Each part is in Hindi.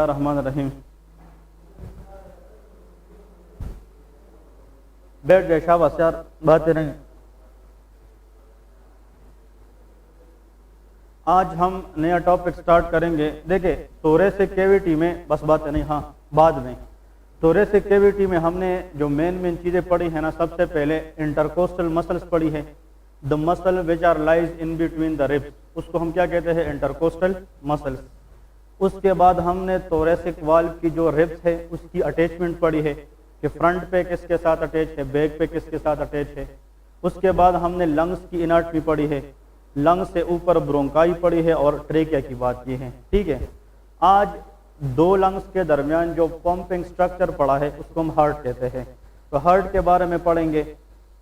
रहमान रहीम। बैठ गए शाबाश यार, बातें नहीं। आज हम नया टॉपिक स्टार्ट करेंगे। देखिए थोरेसिक कैविटी में बस बातें नहीं, हाँ बाद में। थोरेसिक कैविटी में हमने जो मेन चीज़ें पढ़ी है ना, सबसे पहले इंटरकोस्टल मसल्स पढ़ी है, the muscle which are lies in between the ribs, उसको हम क्या कहते हैं, इंटरकोस्टल मसल्स। उसके बाद हमने थोरेसिक वाल्व की जो रिब्स है उसकी अटैचमेंट पढ़ी है कि फ्रंट पे किसके साथ अटैच है, बैक पे किसके साथ अटैच है। उसके बाद हमने लंग्स की एनाटॉमी पढ़ी है, लंग्स से ऊपर ब्रोंकाई पढ़ी है और ट्रेकिया की बात की है। ठीक है, आज दो लंग्स के दरमियान जो पंपिंग स्ट्रक्चर पड़ा है उसको हम हार्ट कहते हैं। तो हार्ट के बारे में पढ़ेंगे।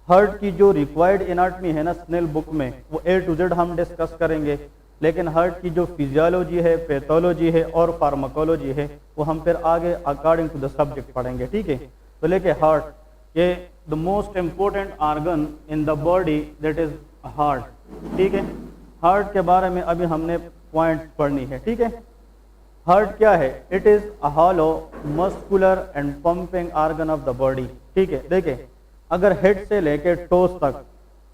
हार्ट की जो रिक्वायर्ड एनाटॉमी है ना स्नेल बुक में, वो A to Z हम डिस्कस करेंगे, लेकिन हार्ट की जो फिजियोलॉजी है, पैथोलॉजी है और फार्माकोलॉजी है वो हम फिर आगे अकॉर्डिंग टू द सब्जेक्ट पढ़ेंगे। ठीक है, तो लेके हार्ट ये the most important organ in the body that is heart. ठीक है, हार्ट के बारे में अभी हमने पॉइंट पढ़नी है। ठीक है, हार्ट क्या है, it is a hollow muscular and pumping organ of the body. ठीक है, देखिए अगर हेड से लेके टोस तक,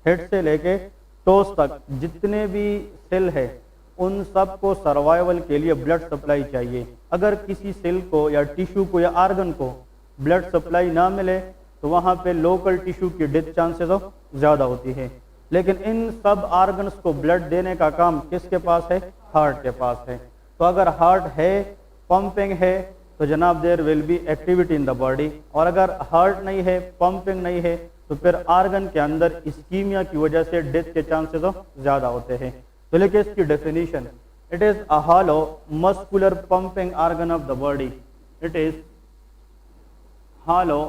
हेड से लेके टोस तक जितने भी सेल है उन सब को सर्वाइवल के लिए ब्लड सप्लाई चाहिए। अगर किसी सेल को या टिश्यू को या ऑर्गन को ब्लड सप्लाई ना मिले तो वहाँ पे लोकल टिश्यू की डेथ चांसेस ज़्यादा होती है। लेकिन इन सब ऑर्गन्स को ब्लड देने का काम किसके पास है, हार्ट के पास है। तो अगर हार्ट है, पंपिंग है, तो जनाब there will be activity in the body. और अगर हार्ट नहीं है, पंपिंग नहीं है, तो फिर ऑर्गन के अंदर इस्कीमिया की वजह से डेथ के चांसेस ज़्यादा होते हैं। तो लेकिन इसकी definition, it is a hollow muscular pumping organ of the body. It is hollow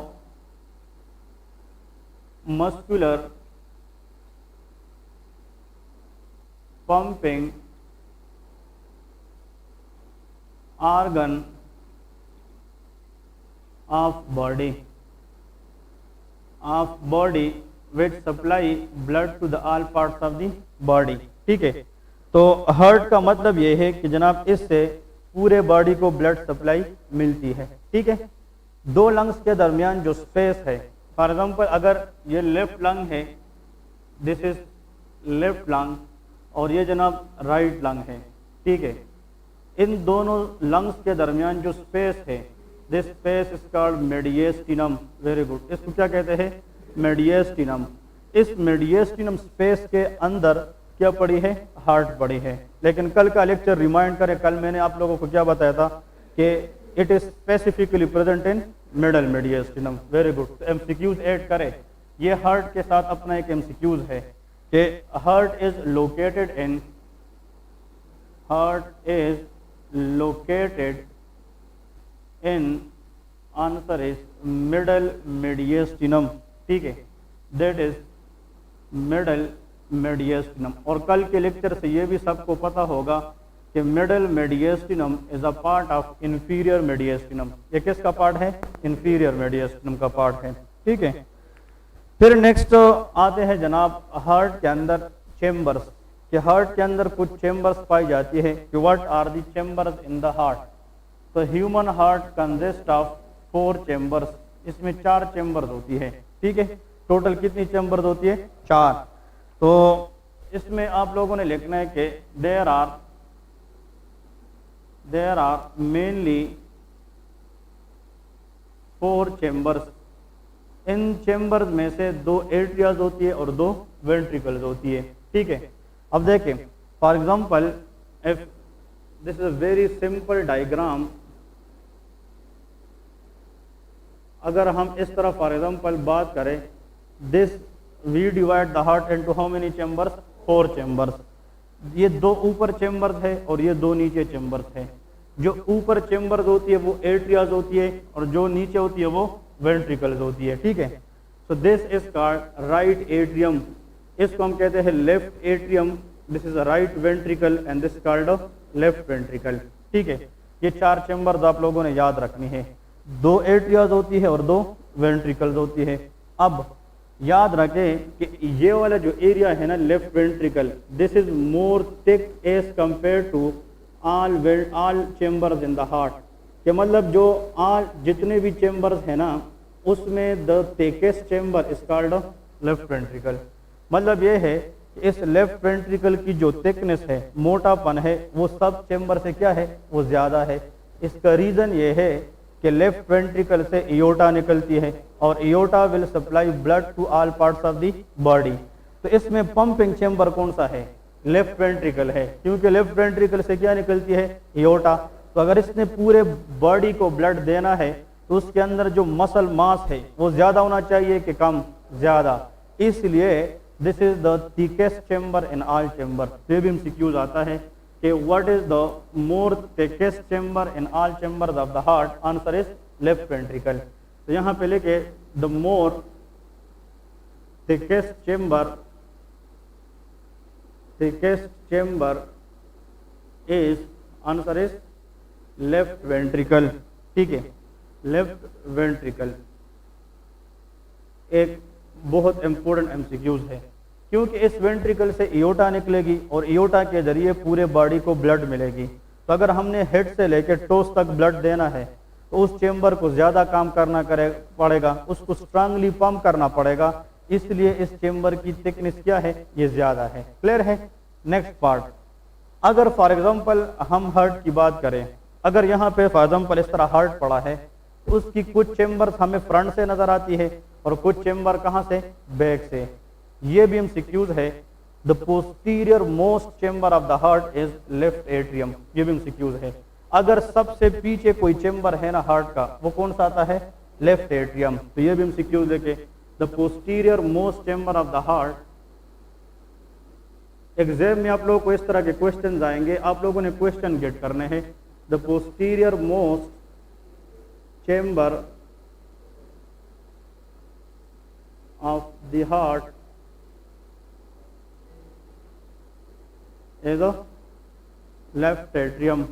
muscular pumping organ of body which supply blood to the all parts of the body। ठीक है, तो हार्ट का मतलब ये है कि जनाब इससे पूरे बॉडी को ब्लड सप्लाई मिलती है। ठीक है, दो लंग्स के दरमियान जो स्पेस है, फॉर एग्जांपल अगर ये लेफ्ट लंग है, दिस इज लेफ्ट लंग, और ये जनाब राइट लंग है। ठीक है, इन दोनों लंग्स के दरमियान जो स्पेस है, this space is called mediastinum. Very good, इसको क्या कहते हैं, मेडिएस्टिनम। इस मेडिएस्टिनम स्पेस के अंदर क्या पड़ी है, हार्ट पड़ी है। लेकिन कल का लेक्चर रिमाइंड करें, कल मैंने आप लोगों को क्या बताया था कि it is specifically present in middle mediastinum. Very good, MCQs add करें। ये हार्ट के साथ अपना एक एमसीक्यूज है कि heart is located in answer is middle mediastinum. ठीक है, दैट इज मिडल मेडिएस्टिनम। और कल के लेक्चर से ये भी सबको पता होगा कि middle mediastinum is a part of inferior mediastinum. ये किसका पार्ट है, इंफीरियर मेडिएस्टिनम का पार्ट है। ठीक है, फिर नेक्स्ट आते हैं जनाब हार्ट के अंदर चेम्बर्स, कि हार्ट के अंदर कुछ चेम्बर्स पाई जाती है कि what are the chambers in the heart. तो human heart consist of 4 chambers, इसमें 4 चेम्बर्स होती है। ठीक है, टोटल कितनी चेम्बर्स होती है, 4। तो इसमें आप लोगों ने लिखना है कि there are mainly 4 chambers. In chambers में से 2 एट्रियाज होती है और 2 वेंट्रिकल्स होती है। ठीक है, अब देखें for example if this is a very simple diagram, अगर हम इस तरह फॉर एग्जांपल बात करें, this we divide the heart into how many chambers, 4 chambers. ये 2 ऊपर चेम्बर्स है और ये 2 नीचे चेम्बर्स है। जो ऊपर चेम्बर्स होती है वो एट्रियाज होती है और जो नीचे होती है वो वेंट्रिकल्स होती है। ठीक है, so this is called right atrium, इसको हम कहते हैं left atrium. This is a right ventricle and this called left ventricle. ठीक है, ये 4 चेम्बर्स आप लोगों ने याद रखनी है, 2 एट्रियाज होती है और 2 वेंट्रिकल्स होती है। अब याद रखें कि ये वाला जो एरिया है ना left ventricle, this is more thick as compare to all chambers in the heart. कि मतलब जो आज जितने भी चेम्बर्स हैं ना, उसमें the thickest chamber is called left ventricle. मतलब ये है कि इस लेफ्ट वेंट्रिकल की जो थिकनेस है, मोटापन है, वो सब चेम्बर से क्या है, वो ज्यादा है। इसका रीजन ये है कि लेफ्ट वेंट्रिकल से एओर्टा निकलती है और aorta will supply blood to all parts of the body. तो इसमें पंपिंग चेम्बर कौन सा है, लेफ्ट वेंट्रिकल है, क्योंकि लेफ्ट वेंट्रिकल से क्या निकलती है, एओर्टा। तो अगर इसने पूरे बॉडी को ब्लड देना है तो उसके अंदर जो मसल मास है वो ज्यादा होना चाहिए कि कम, ज्यादा। इसलिए this is the thickest chamber in all chamber. ये भी एमसीक्यूज आता है कि what is the more thickest chamber in all chambers of the heart, answer is left ventricle. तो यहाँ पे लेके the more thickest chamber is, answer is left ventricle. ठीक है, लेफ्ट वेंट्रिकल एक बहुत इंपॉर्टेंट एमसीक्यूज है, क्योंकि इस वेंट्रिकल से एओर्टा निकलेगी और एओर्टा के जरिए पूरे बॉडी को ब्लड मिलेगी। तो अगर हमने हेड से लेकर टोस तक ब्लड देना है तो उस चेम्बर को ज्यादा काम करना पड़ेगा, उसको स्ट्रांगली पंप करना पड़ेगा। इसलिए इस चेम्बर की थिकनेस क्या है, ये ज्यादा है। क्लियर है। नेक्स्ट पार्ट, अगर फॉर एग्जांपल हम हार्ट की बात करें, अगर यहाँ पे फॉर एग्जांपल इस तरह हार्ट पड़ा है, तो उसकी कुछ चेम्बर्स हमें फ्रंट से नजर आती है और कुछ चेम्बर कहाँ से, बैक से। ये भी एमसीक्यूज है। The posterior most chamber of the heart is left atrium. ये भी एमसीक्यूज है। अगर सबसे पीछे कोई चेम्बर है ना हार्ट का, वो कौन सा आता है, लेफ्ट एट्रियम। तो ये भी एमसीक्यूज देखे, the posterior most chamber of the heart. Exam में आप लोगों को इस तरह के क्वेश्चन आएंगे, आप लोगों ने क्वेश्चन गेट करने हैं। The posterior most chamber of the heart is the left atrium.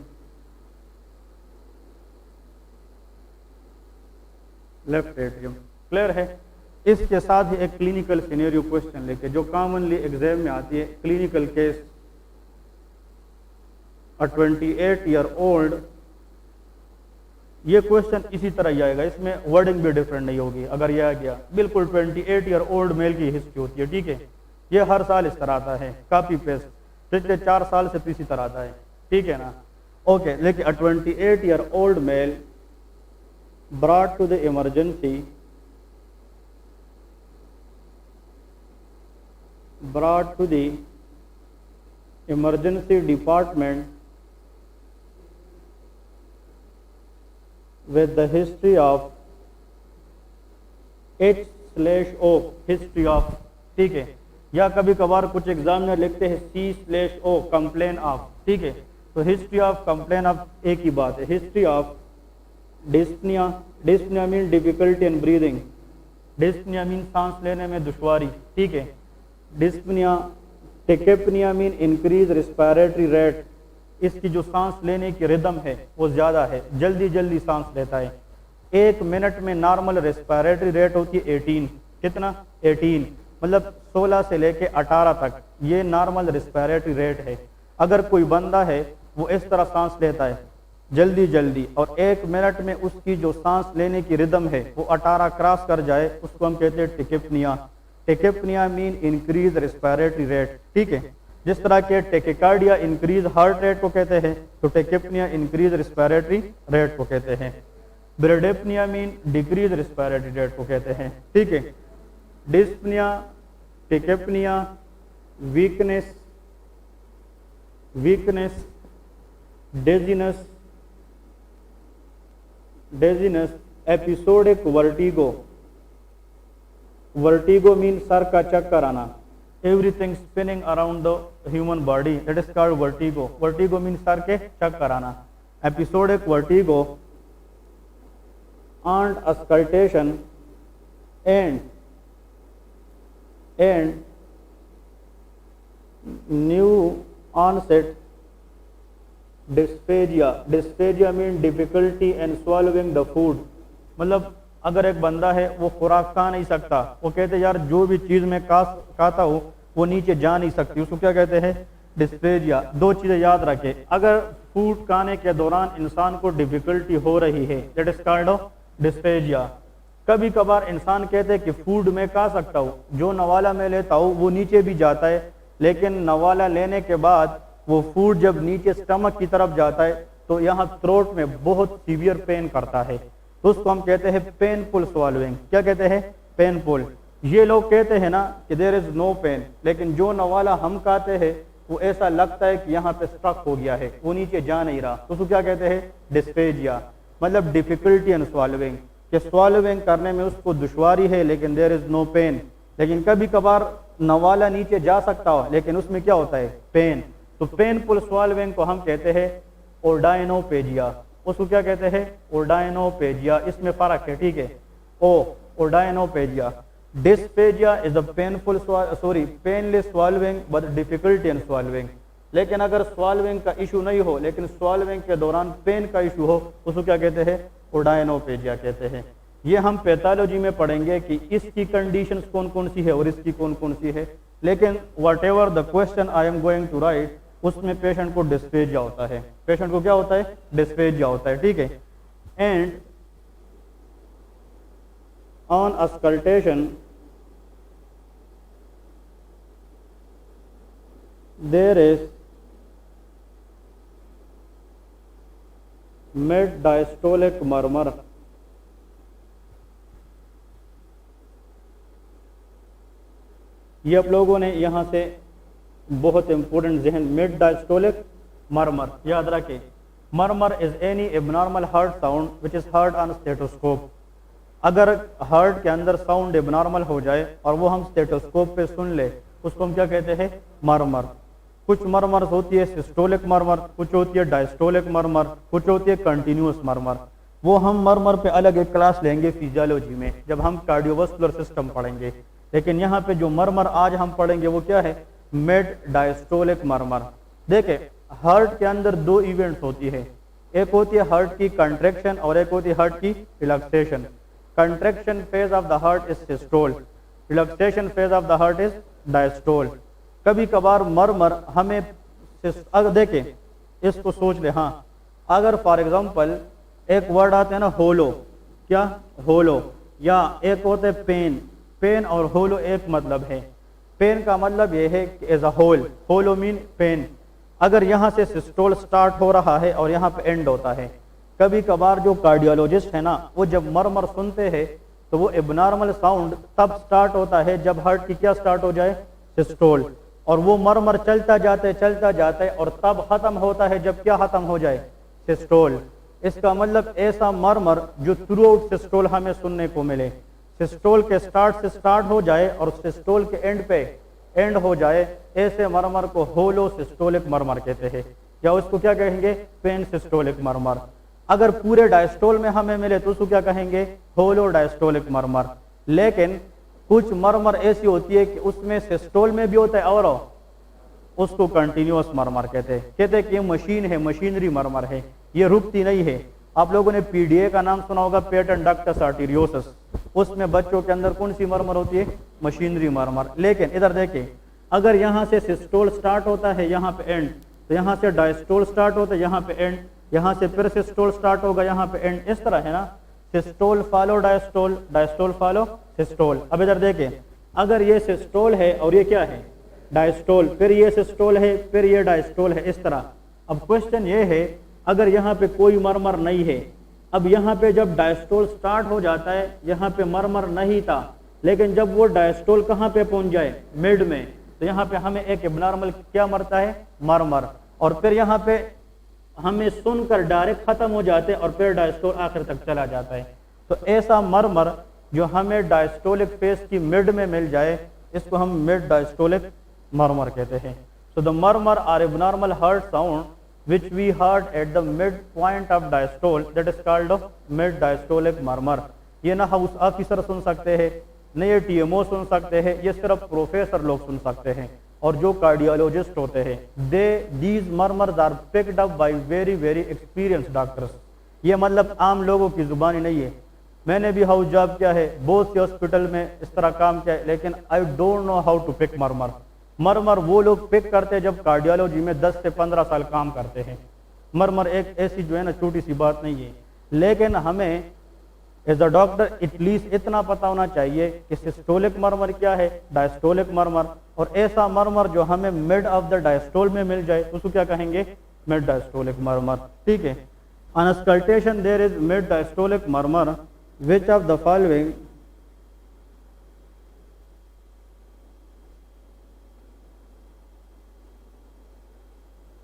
Left atrium. Clear है। इसके साथ ही एक क्लिनिकल सिनेरियो क्वेश्चन लेके, जो कॉमनली एग्जाम में आती है, क्लिनिकल केस, अ 28 ईयर ओल्ड। ये क्वेश्चन इसी तरह ही आएगा, इसमें वर्डिंग भी डिफरेंट नहीं होगी। अगर यह आ गया, बिल्कुल 28 ईयर ओल्ड मेल की हिस्ट्री होती है। ठीक है, ये हर साल इस तरह आता है, कॉपी पेस्ट, पिछले 4 साल से इसी तरह आता है। ठीक है ना। ओके, लेकिन 28 year old mail brought to the emergency department with the history of H/O, history of। ठीक है, या कभी कभार कुछ एग्जामिनर लिखते हैं C/O, कंप्लेन ऑफ। ठीक है, तो हिस्ट्री ऑफ, कंप्लेन ऑफ एक ही बात है। History of dyspnea, dyspnea mean difficulty in breathing, dyspnea mean सांस लेने में दुश्वारी। ठीक है, dyspnea. Tachypnea mean increase respiratory rate, इसकी जो सांस लेने की रिदम है वो ज्यादा है, जल्दी जल्दी सांस लेता है। 1 मिनट में नॉर्मल रिस्पायरेटरी रेट होती है 18, कितना, 18, मतलब 16 से लेके 18 तक ये नॉर्मल रिस्पायरेटरी रेट है। अगर कोई बंदा है वो इस तरह सांस लेता है जल्दी जल्दी, और 1 मिनट में उसकी जो सांस लेने की रिदम है वो 18 क्रॉस कर जाए, उसको हम कहते हैं टेकेपनिया। टेकेपनिया मीन इंक्रीज रिस्पायरेटरी रेट। ठीक है, जिस तरह के टेकिकार्डिया इंक्रीज हार्ट रेट को कहते हैं, तो टेकेपनिया इंक्रीज रिस्पायरेटरी रेट को कहते हैं। Bradypnea mean decrease respiratory rate को कहते हैं। ठीक है, dyspnea, tachypnea, weakness, dizziness, episodic vertigo. Vertigo mean सर का चक्कर आना, everything spinning around the human body, that is called vertigo. Vertigo mean सर के चक्कर आना। Episodic vertigo and auscultation and new onset dysphagia। dysphagia mean difficulty in swallowing the food। मतलब अगर एक बंदा है वो खुराक खा नहीं सकता, वो कहते यार जो भी चीज मैं खाता हूँ वो नीचे जा नहीं सकती, उसको क्या कहते हैं, डिस्पेजिया। 2 चीजें याद रखें, अगर फूड खाने के दौरान इंसान को डिफिकल्टी हो रही है, दैट इज कॉल्ड डिस्पेजिया। कभी कभार इंसान कहते हैं कि फूड में खा सकता हूँ, जो नवाला में लेता हूँ वो नीचे भी जाता है, लेकिन नवाला लेने के बाद वो फूड जब नीचे स्टमक की तरफ जाता है तो यहाँ थ्रोट में बहुत सीवियर पेन करता है, तो उसको हम कहते हैं पेनफुल स्वॉल्विंग। क्या कहते हैं? पेनफुल। ये लोग कहते हैं ना कि देयर इज नो पेन, लेकिन जो नवाला हम खाते हैं वो ऐसा लगता है कि यहाँ पे स्ट्रक हो गया है, वो नीचे जा नहीं रहा, तो उसको क्या कहते हैं? डिस्पेजिया। मतलब डिफिकल्टी इन स्वॉल्विंग, कि स्वॉल्विंग करने में उसको दुश्वारी है लेकिन देयर इज नो पेन। लेकिन कभी कभार नवाला नीचे जा सकता हो लेकिन उसमें क्या होता है? पेन। तो पेनफुल स्वॉल्विंग को हम कहते हैं ओर्डाइनोपेजिया। उसको क्या कहते हैं? ओर्डाइनोपेजिया। इसमें फर्क है, ठीक है। Odynophagia. Dysphagia is a painful painless swallowing but difficulty in swallowing. लेकिन अगर स्वॉल्विंग का इशू नहीं हो लेकिन स्वॉल्विंग के दौरान पेन का इशू हो, उसको क्या कहते हैं? ओर्डाइनोपेजिया कहते हैं। ये हम पैथोलॉजी में पढ़ेंगे कि इसकी कंडीशंस कौन कौन सी है और इसकी कौन कौन सी है, लेकिन whatever the question I am going to write, उसमें पेशेंट को डिस्पेजिया होता है। पेशेंट को क्या होता है? डिस्पेजिया होता है, ठीक है। And on auscultation there is mid diastolic murmur. ये आप लोगों ने यहां से बहुत इंपॉर्टेंट जहन, मिड डायस्टोलिक मर्मर याद रखें। Murmur is any abnormal heart sound which is heard on stethoscope. अगर हार्ट के अंदर साउंड एबनॉर्मल हो जाए और वो हम स्टेथोस्कोप पे सुन ले, उसको हम क्या कहते हैं? मर्मर। कुछ मर्मर होती है सिस्टोलिक मर्मर, कुछ होती है डायस्टोलिक मर्मर, कुछ होती है कंटिन्यूअस मर्मर। वो हम मर्मर पे अलग एक क्लास लेंगे फिजियोलॉजी में जब हम कार्डियोवास्कुलर सिस्टम पढ़ेंगे। लेकिन यहाँ पे जो मर्मर आज हम पढ़ेंगे वो क्या है? Mid diastolic murmur. देखे, हार्ट के अंदर दो इवेंट्स होती है, एक होती है हार्ट की कंट्रैक्शन और एक होती है हार्ट की relaxation. Contraction phase of the heart is systole, relaxation phase of the heart is diastole. कभी कभार मर्मर हमें अगर देखे, इसको सोच ले, हाँ, अगर फॉर एग्जांपल एक वर्ड आते हैं ना होलो, क्या? होलो। या एक होते हैं पेन। पेन और होलो एक मतलब है। पेन का मतलब यह है कि as a whole, holo mean pan. अगर यहाँ से सिस्टोल स्टार्ट हो रहा है और यहाँ पे एंड होता है, कभी कभार जो कार्डियोलॉजिस्ट है ना, वो जब मर्मर सुनते हैं तो वो एबनॉर्मल साउंड तब स्टार्ट होता है जब हार्ट की क्या स्टार्ट हो जाए? सिस्टोल। और वो मर्मर चलता जाता है और तब खत्म होता है जब क्या खत्म हो जाए? सिस्टोल। इसका मतलब ऐसा मर्मर जो थ्रू आउट सिस्टोल हमें सुनने को मिले, सिस्टोल के स्टार्ट से स्टार्ट हो जाए और सिस्टोल के एंड पे एंड हो जाए, ऐसे मर्मर को होलो सिस्टोलिक मर्मर कहते हैं, या उसको क्या कहेंगे? Pansystolic murmur. अगर पूरे डायस्टोल में हमें मिले तो उसको क्या कहेंगे? होलो डायस्टोलिक मर्मर। लेकिन कुछ मर्मर ऐसी होती है कि उसमें सिस्टोल में भी होता है और उसको कंटिन्यूअस मर्मर कहते हैं कि ये मशीन है, मशीनरी मर्मर है, ये रुकती नहीं है। आप लोगों ने पीडीए का नाम सुना होगा, पेटेंट डक्टस आर्टेरियोसस। उसमें बच्चों के अंदर कौन सी मर्मर होती है? Machinery murmur. लेकिन इधर देखें, अगर यहाँ से सिस्टोल स्टार्ट होता है यहाँ पे एंड, तो यहाँ से डायस्टोल स्टार्ट होता है यहाँ पे एंड, यहाँ से फिर सिस्टोल स्टार्ट होगा यहाँ पे एंड, इस तरह है ना, systole follow diastole, diastole follow systole. अब इधर देखें, अगर ये सिस्टोल है और ये क्या है? डायस्टोल, फिर ये सिस्टोल है, फिर ये डायस्टोल है, इस तरह। अब क्वेश्चन ये है, अगर यहाँ पे कोई मर्मर नहीं है, अब यहाँ पे जब डायस्टोल स्टार्ट हो जाता है, यहाँ पे मर्मर नहीं था, लेकिन जब वो डायस्टोल कहाँ पे पहुंच जाए? मिड में, तो यहाँ पे हमें एक एबनॉर्मल क्या मरता है? मर्मर। और फिर यहाँ पे हमें सुनकर डायरेक्ट खत्म हो जाते हैं और फिर डायस्टोल आखिर तक चला जाता है। तो ऐसा मर्मर जो हमें डायस्टोलिक फेज की मिड में मिल जाए, इसको हम मिड डायस्टोलिक मर्मर कहते हैं। So the murmur are abnormal heart sound which we heard at the mid point of diastole, that is called mid diastolic murmur। ये ना हाउस ऑफिसर सुन सकते हैं, न ये टीएमओ सुन सकते हैं, ये सिर्फ प्रोफेसर लोग सुन सकते हैं और जो कार्डियोलॉजिस्ट होते हैं। these murmurs are picked up by very very experienced doctors। ये मतलब आम लोगों की जुबानी नहीं है। मैंने भी हाउस जॉब किया है, बहुत से हॉस्पिटल में इस तरह काम किया है, लेकिन I don't know how to pick murmur. Murmur वो लोग पिक करते हैं जब कार्डियोलॉजी में 10 से 15 साल काम करते हैं। मरमर एक ऐसी जो है ना छोटी सी बात नहीं है, लेकिन हमें एज अ डॉक्टर एटलीस्ट इतना पता होना चाहिए कि सिस्टोलिक मरमर क्या है, डायस्टोलिक मरमर, और ऐसा मरमर जो हमें मिड ऑफ द डायस्टोल में मिल जाए उसको क्या कहेंगे, मिड डायस्टोलिक मरमर। ठीक है, on auscultation there is mid diastolic murmur, which of the following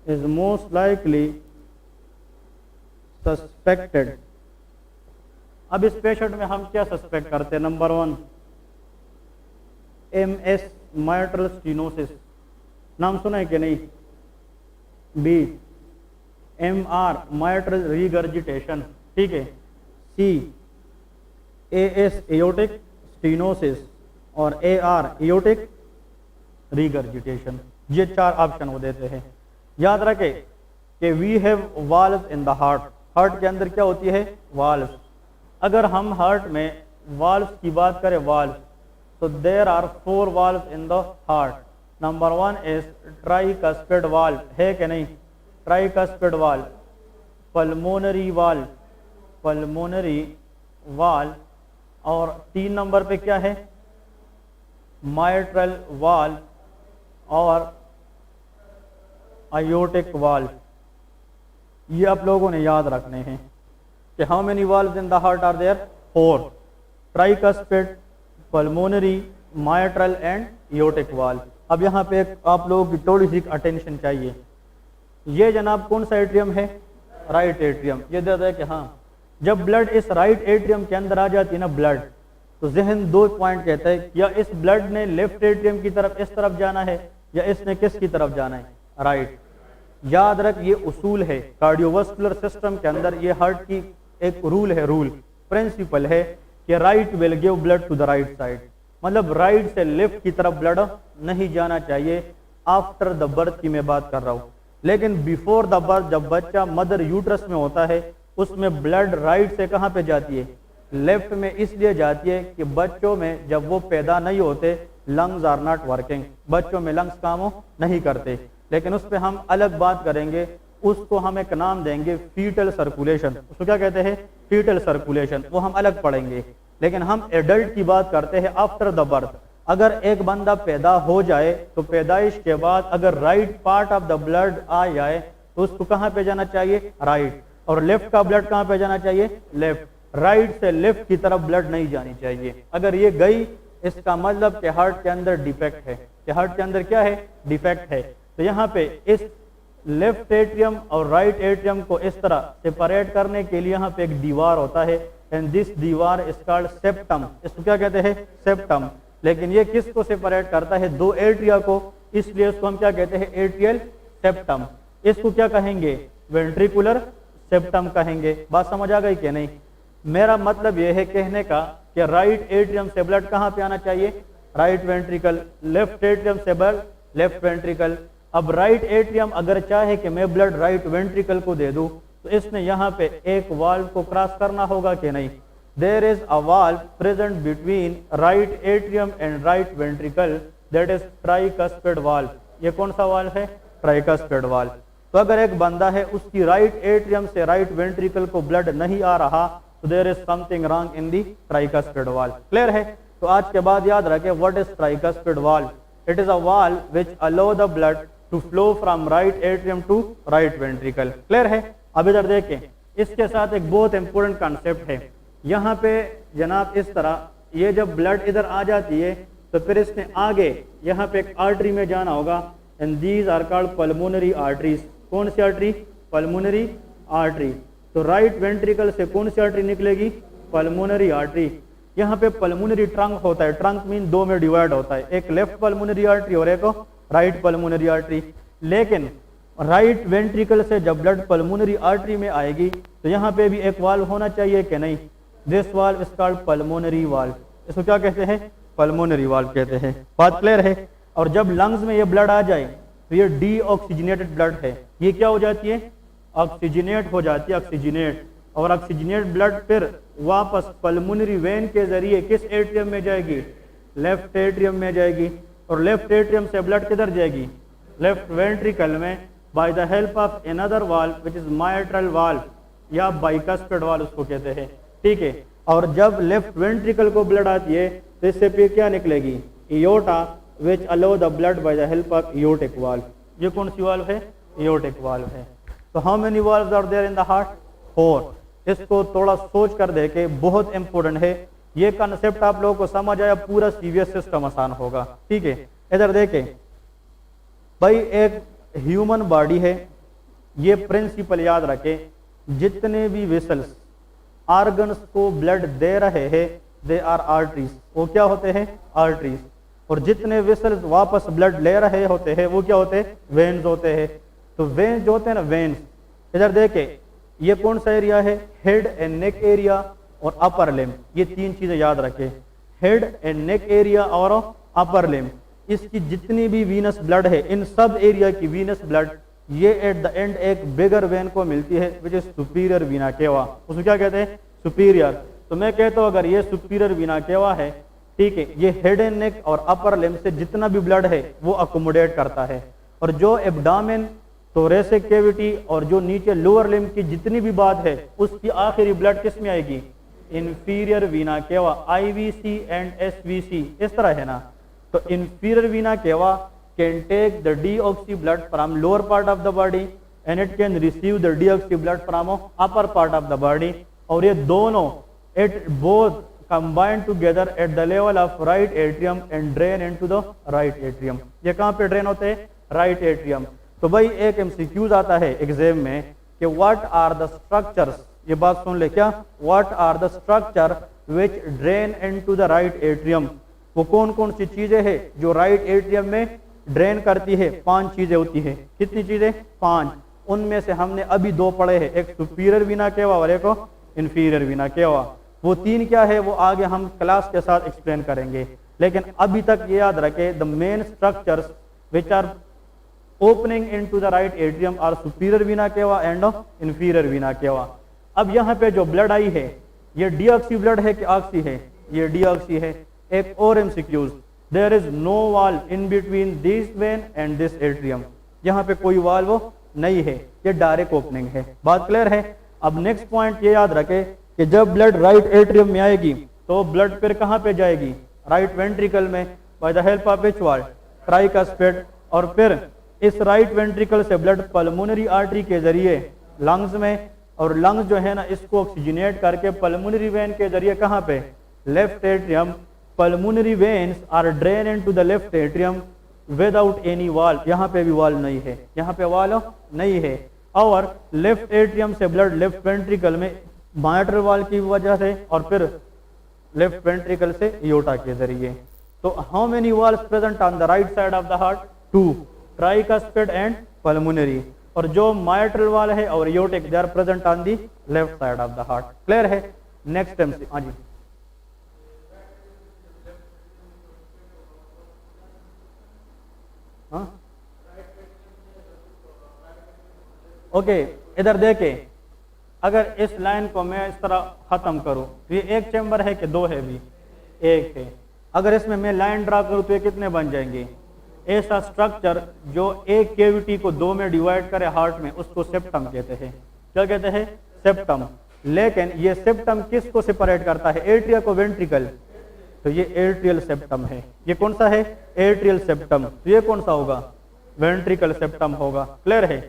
is most likely suspected। अब इस पेशेंट में हम क्या सस्पेक्ट करते हैं, नंबर 1 MS माइट्रल स्टीनोसिस, नाम सुना है कि नहीं, B MR माइट्रल रीगर्जिटेशन, ठीक है, C AS एयोटिक स्टीनोसिस और AR एयोटिक रीगर्जिटेशन। ये 4 ऑप्शन वो देते हैं। याद रखें कि we have valve in the heart, heart के अंदर क्या होती है, वाल्व। अगर हम हार्ट में वाल्व की बात करें, वाल्व, तो there are 4 valve in the heart. Number 1 is tricuspid valve, है कि नहीं, tricuspid valve, pulmonary valve, pulmonary valve, और 3 नंबर पे क्या है, माइट्रल वाल्व और आयोटिक वाल्व। ये आप लोगों ने याद रखने हैं कि how many valves in the heart are there, 4, tricuspid, pulmonary, mitral and aortic valve. अब यहाँ पे आप लोगों की थोड़ी सी अटेंशन चाहिए। ये जनाब कौन सा एट्रियम है, राइट एट्रियम। ये देता है कि हाँ जब ब्लड इस राइट एट्रियम के अंदर आ जाती है ना ब्लड, तो जहन 2 पॉइंट कहता है, या इस ब्लड ने लेफ्ट एट्रियम की तरफ इस तरफ जाना है, या इसने किसकी तरफ जाना है, राइट। याद रख ये उसूल है कार्डियोवास्कुलर सिस्टम के अंदर, ये हार्ट की एक रूल है, रूल प्रिंसिपल है कि right will give blood to the right side, मतलब राइट से लेफ्ट की तरफ ब्लड नहीं जाना चाहिए। आफ्टर द बर्थ की मैं बात कर रहा हूँ, लेकिन बिफोर द बर्थ जब बच्चा मदर यूट्रस में होता है उसमें ब्लड राइट से कहाँ पे जाती है, लेफ्ट में। इसलिए जाती है कि बच्चों में जब वो पैदा नहीं होते लंग्स आर नॉट वर्किंग, बच्चों में लंग्स काम नहीं करते, लेकिन उस पर हम अलग बात करेंगे। उसको हम एक नाम देंगे फीटल सर्कुलेशन, उसको क्या कहते हैं, फीटल सर्कुलेशन, वो हम अलग पढ़ेंगे। लेकिन हम एडल्ट की बात करते हैं आफ्टर द बर्थ। अगर एक बंदा पैदा हो जाए तो पैदाइश के बाद अगर right part of the blood आ जाए तो उसको कहाँ पे जाना चाहिए, राइट, और लेफ्ट का ब्लड कहाँ पे जाना चाहिए, लेफ्ट। राइट से लेफ्ट की तरफ ब्लड नहीं जानी चाहिए। अगर ये गई इसका मतलब कि हार्ट के अंदर डिफेक्ट है, कि हार्ट के अंदर क्या है, डिफेक्ट है। तो यहाँ पे इस लेफ्ट एट्रियम और राइट एट्रियम को इस तरह सेपरेट करने के लिए यहाँ पे एक दीवार होता है, एंड दिस दीवार इज कॉल्ड सेप्टम। इसको क्या कहते हैं, सेप्टम। लेकिन ये किसको सेपरेट करता है, 2 एट्रिया को, इसलिए उसको हम क्या कहते हैं, एट्रियल सेप्टम। इसको क्या कहेंगे, वेंट्रिकुलर सेप्टम कहेंगे। बात समझ आ गई कि नहीं। मेरा मतलब यह है कहने का कि राइट एट्रियम से ब्लड कहाँ पे आना चाहिए, राइट वेंट्रिकल, लेफ्ट एट्रियम से ब्लड लेफ्ट वेंट्रिकल। अब राइट एट्रियम अगर चाहे कि मैं ब्लड राइट वेंट्रिकल को दे दूं तो इसने यहाँ पे एक वाल्व को क्रॉस करना होगा कि नहीं। There is a valve present between right atrium and right ventricle, that is tricuspid valve. ये कौन सा वाल्व है, ट्राइकस्पिड वाल्व। तो अगर एक बंदा है उसकी राइट एट्रियम से राइट वेंट्रिकल को ब्लड नहीं आ रहा तो there is something wrong in the tricuspid valve. Clear है। तो आज के बाद याद रखें what is tricuspid valve. It is a valve which allow the blood to flow from right atrium to right ventricle. Clear है। अब इधर देखें, इसके साथ एक बहुत इंपॉर्टेंट कॉन्सेप्ट है। यहाँ पे जनाब इस तरह ये जब ब्लड इधर आ जाती है तो फिर इसने आगे यहाँ पे एक आर्टरी में जाना होगा, and these are called pulmonary arteries. कौन सी आर्टरी, पल्मोनरी आर्टरी। तो राइट वेंट्रिकल से कौन सी आर्टरी निकलेगी, पल्मोनरी आर्टरी। यहाँ पे पल्मोनरी ट्रंक होता है, ट्रंक मीन 2 में डिवाइड होता है, एक लेफ्ट पल्मोनरी आर्टरी और एक राइट पल्मोनरी आर्टरी। लेकिन राइट वेंट्रिकल से जब ब्लड पल्मोनरी आर्टरी में आएगी तो यहाँ पे भी एक वाल्व होना चाहिए कि नहीं। This valve is called pulmonary valve. इसको क्या कहते हैं, पल्मोनरी वाल्व कहते हैं। बात क्लियर है। और जब लंग्स में ये ब्लड आ जाए तो ये डीऑक्सीजनेटेड ब्लड है, ये क्या हो जाती है, ऑक्सीजनेट हो जाती है, ऑक्सीजनेट। और ऑक्सीजनेट ब्लड फिर वापस पल्मोनरी वेन के जरिए किस एट्रियम में जाएगी, लेफ्ट एट्रियम में जाएगी। और लेफ्ट एट्रियम से ब्लड किधर जाएगी, लेफ्ट वेंट्रिकल में। Bye the help of another valve which is mitral valve या बाइकस्पिड वाल्व उसको कहते हैं, ठीक है। और जब लेफ्ट वेंट्रिकल को ब्लड आती है तो इससे फिर क्या निकलेगी, aorta which allow the blood by the help of aortic valve. ये कौन सी वाल्व है, एयोर्टिक वाल्व है। तो how many valves are there in the heart, 4। इसको थोड़ा सोच कर देखे, बहुत इंपॉर्टेंट है ये कंसेप्ट। आप लोगों को समझ आया, पूरा सीवीएस सिस्टम आसान होगा, ठीक है। इधर देखें भाई, एक ह्यूमन बॉडी है, ये प्रिंसिपल याद रखें, जितने भी वेसल्स ऑर्गन्स को ब्लड दे रहे हैं दे आर आर्टरीज, वो क्या होते हैं, आर्टरीज। और जितने वेसल्स वापस ब्लड ले रहे होते हैं वो क्या होते हैं, वेन्स होते हैं। तो वेन्स जो होते हैं ना, वेन्स, इधर देखे ये कौन सा एरिया है, हेड एंड नेक एरिया और अपर लिम्ब। ये 3 चीजें याद रखें, हेड एंड नेक एरिया और अपर लिम्ब। इसकी जितनी भी वीनस ब्लड है, इन सब एरिया की वीनस ब्लड ये एट द एंड एक बिगर वेन को मिलती है विच इज सुपीरियर वीना केवा। उसको क्या कहते हैं, सुपीरियर। तो मैं कहता हूं अगर ये सुपीरियर वीना केवा है, ठीक है, ये हेड एंड नेक और अपर लिम्ब से जितना भी ब्लड है वो अकोमोडेट करता है। और जो एब्डामेन, थोरेसिक कैविटी और जो नीचे लोअर लिम्ब की जितनी भी बात है उसकी आखिरी ब्लड किस में आएगी, इंफीरियर वीना केवा, आईवीसी एंड एसवीसी, इस तरह है ना। तो inferior vena cava can take the deoxy blood from lower part of the body and it can receive the deoxy blood from upper part of the body। और ये दोनों it both combine together at the level of right atrium and drain into the right atrium। ये कहाँ पे ड्रेन होते हैं, राइट एट्रियम। तो भाई एक एमसीक्यूज आता है एग्जाम में कि what are the structures, ये बात सुन ले, क्या what are the structure which drain into the right atrium। वो कौन कौन सी चीजें हैं जो राइट एट्रियम में ड्रेन करती है, 5 चीजें होती है। कितनी चीजें, 5। उनमें से हमने अभी 2 पढ़े हैं, एक सुपीरियर वीना केवा और एक इंफीरियर वीना केवा। वो 3 क्या है वो आगे हम क्लास के साथ एक्सप्लेन करेंगे, लेकिन अभी तक ये याद रखे the main structures which are opening into the right atrium are superior vena cava and inferior vena केवा। अब यहाँ पे जो ब्लड आई है ये डीऑक्सी ब्लड है कि ऑक्सी है, ये डीऑक्सी है। एक और MCQs, there is no valve in between this vein and this atrium, यहाँ पे कोई वाल्व नहीं है, ये डायरेक्ट ओपनिंग है। बात क्लियर है। अब नेक्स्ट पॉइंट ये याद रखे कि जब ब्लड राइट एट्रियम में आएगी तो ब्लड फिर कहाँ पे जाएगी, राइट वेंट्रिकल में, bye the help of which valve, tricuspid. और फिर इस राइट वेंट्रिकल से ब्लड पल्मोनरी आर्टरी के जरिए लंग्स में, और लंग्स जो है ना इसको ऑक्सीजनेट करके पल्मोनरी वेन के जरिए कहाँ पे, left atrium. Pulmonary veins are drain into the left atrium without any valve, यहाँ पे भी वाल्व नहीं है, यहाँ पे वाल्व नहीं है। और लेफ्ट एट्रियम से ब्लड लेफ्ट वेंट्रिकल में माइट्रल वाल्व की वजह से और फिर लेफ्ट वेंट्रिकल से एयोर्टा के जरिए। तो how many valves present on the right side of the heart, 2, tricuspid and pulmonary. और जो माइट्रल वाल्व है और aortic they are present on the left side of the heart. Clear है। नेक्स्ट एमसी, हाँ जी, ओके इधर देखे, अगर इस लाइन को मैं इस तरह खत्म करूं तो ये एक चैम्बर है कि 2 है, भी एक है। अगर इसमें मैं लाइन ड्रा करूं तो ये कितने बन जाएंगे। ऐसा स्ट्रक्चर जो एक कैविटी को 2 में डिवाइड करे हार्ट में उसको सेप्टम कहते हैं। क्या कहते हैं, सेप्टम। लेकिन ये सेप्टम किसको सेपरेट करता है, एट्रिया को वेंट्रिकल। तो ये एट्रियल सेप्टम है। ये कौन सा है, एट्रियल सेप्टम। तो ये कौन सा होगा, वेंट्रिकल सेप्टम होगा। क्लियर है।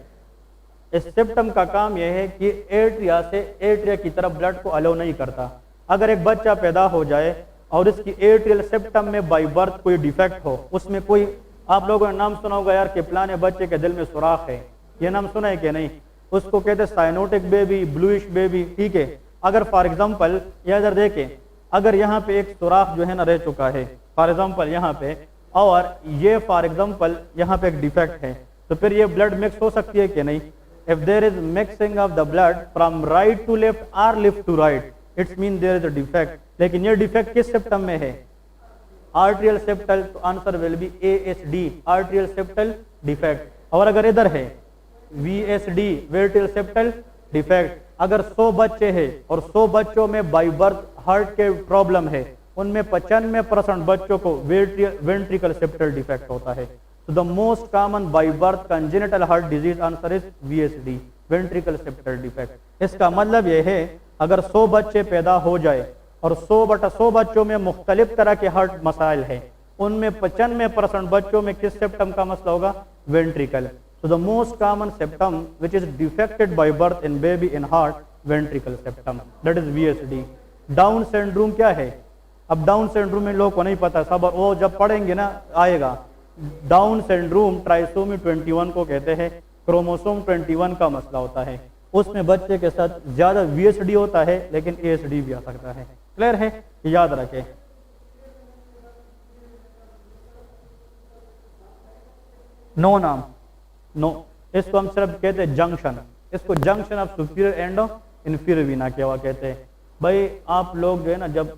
इस सेप्टम का काम यह है कि एट्रिया से एट्रिया की तरफ ब्लड को अलाउ नहीं करता। अगर एक बच्चा पैदा हो जाए और इसकी एट्रियल सेप्टम में बाय बर्थ कोई डिफेक्ट हो, उसमें कोई, आप लोगों ने नाम सुना होगा यार कि फलाने बच्चे के दिल में सुराख है, ये नाम सुना है कि नहीं, उसको कहते हैं साइनोटिक बेबी, ब्लूइश बेबी। ठीक है। अगर फॉर एग्जाम्पल ये इधर देखें, अगर यहाँ पे एक सुराख जो है ना रह चुका है फॉर एग्जाम्पल यहाँ पे, और ये फॉर एग्जाम्पल यहाँ पे एक डिफेक्ट है, तो फिर ये ब्लड मिक्स हो सकती है कि नहीं। If there is mixing of the blood from right to left और left to right, it's mean there is a defect. लेकिन ये डिफेक्ट किस सेप्टम में है, आर्टरियल सेप्टल। तो answer will be ASD, arterial septal defect. और अगर इधर है VSD, वेंट्रिकल सेप्टल डिफेक्ट। अगर 100 बच्चे हैं और 100 बच्चों में बाय बर्थ हार्ट के प्रॉब्लम है, उनमें 95% बच्चों को वेंट्रिकल सेप्टल डिफेक्ट होता है। तो the most common by birth congenital heart disease answer is VSD, ventricle septal defect. इसका मतलब यह है अगर 100 बच्चे पैदा हो जाए और 100/100 बच्चों में मुख्तलिफ तरह के हार्ट मसाइल हैं, उनमें 95% बच्चों में किस सेप्टम का मसला होगा? Ventricle. So the most common septum which is defected by birth in baby in heart, ventricle septum, that is VSD। Down syndrome क्या है? अब डाउन सिंड्रोम में लोग को नहीं पता, सब वो जब पढ़ेंगे ना आएगा। डाउन सिंड्रोम ट्राइसोमी 21 को कहते हैं, क्रोमोसोम 21 का मसला होता है। उसमें बच्चे के साथ ज्यादा VSD होता है लेकिन ASD भी आ सकता है। क्लियर है? याद रखें। नो नाम नो, इसको हम सिर्फ कहते हैं जंक्शन, इसको junction of superior end of inferior vena क्या कहते हैं। भाई आप लोग जो है ना जब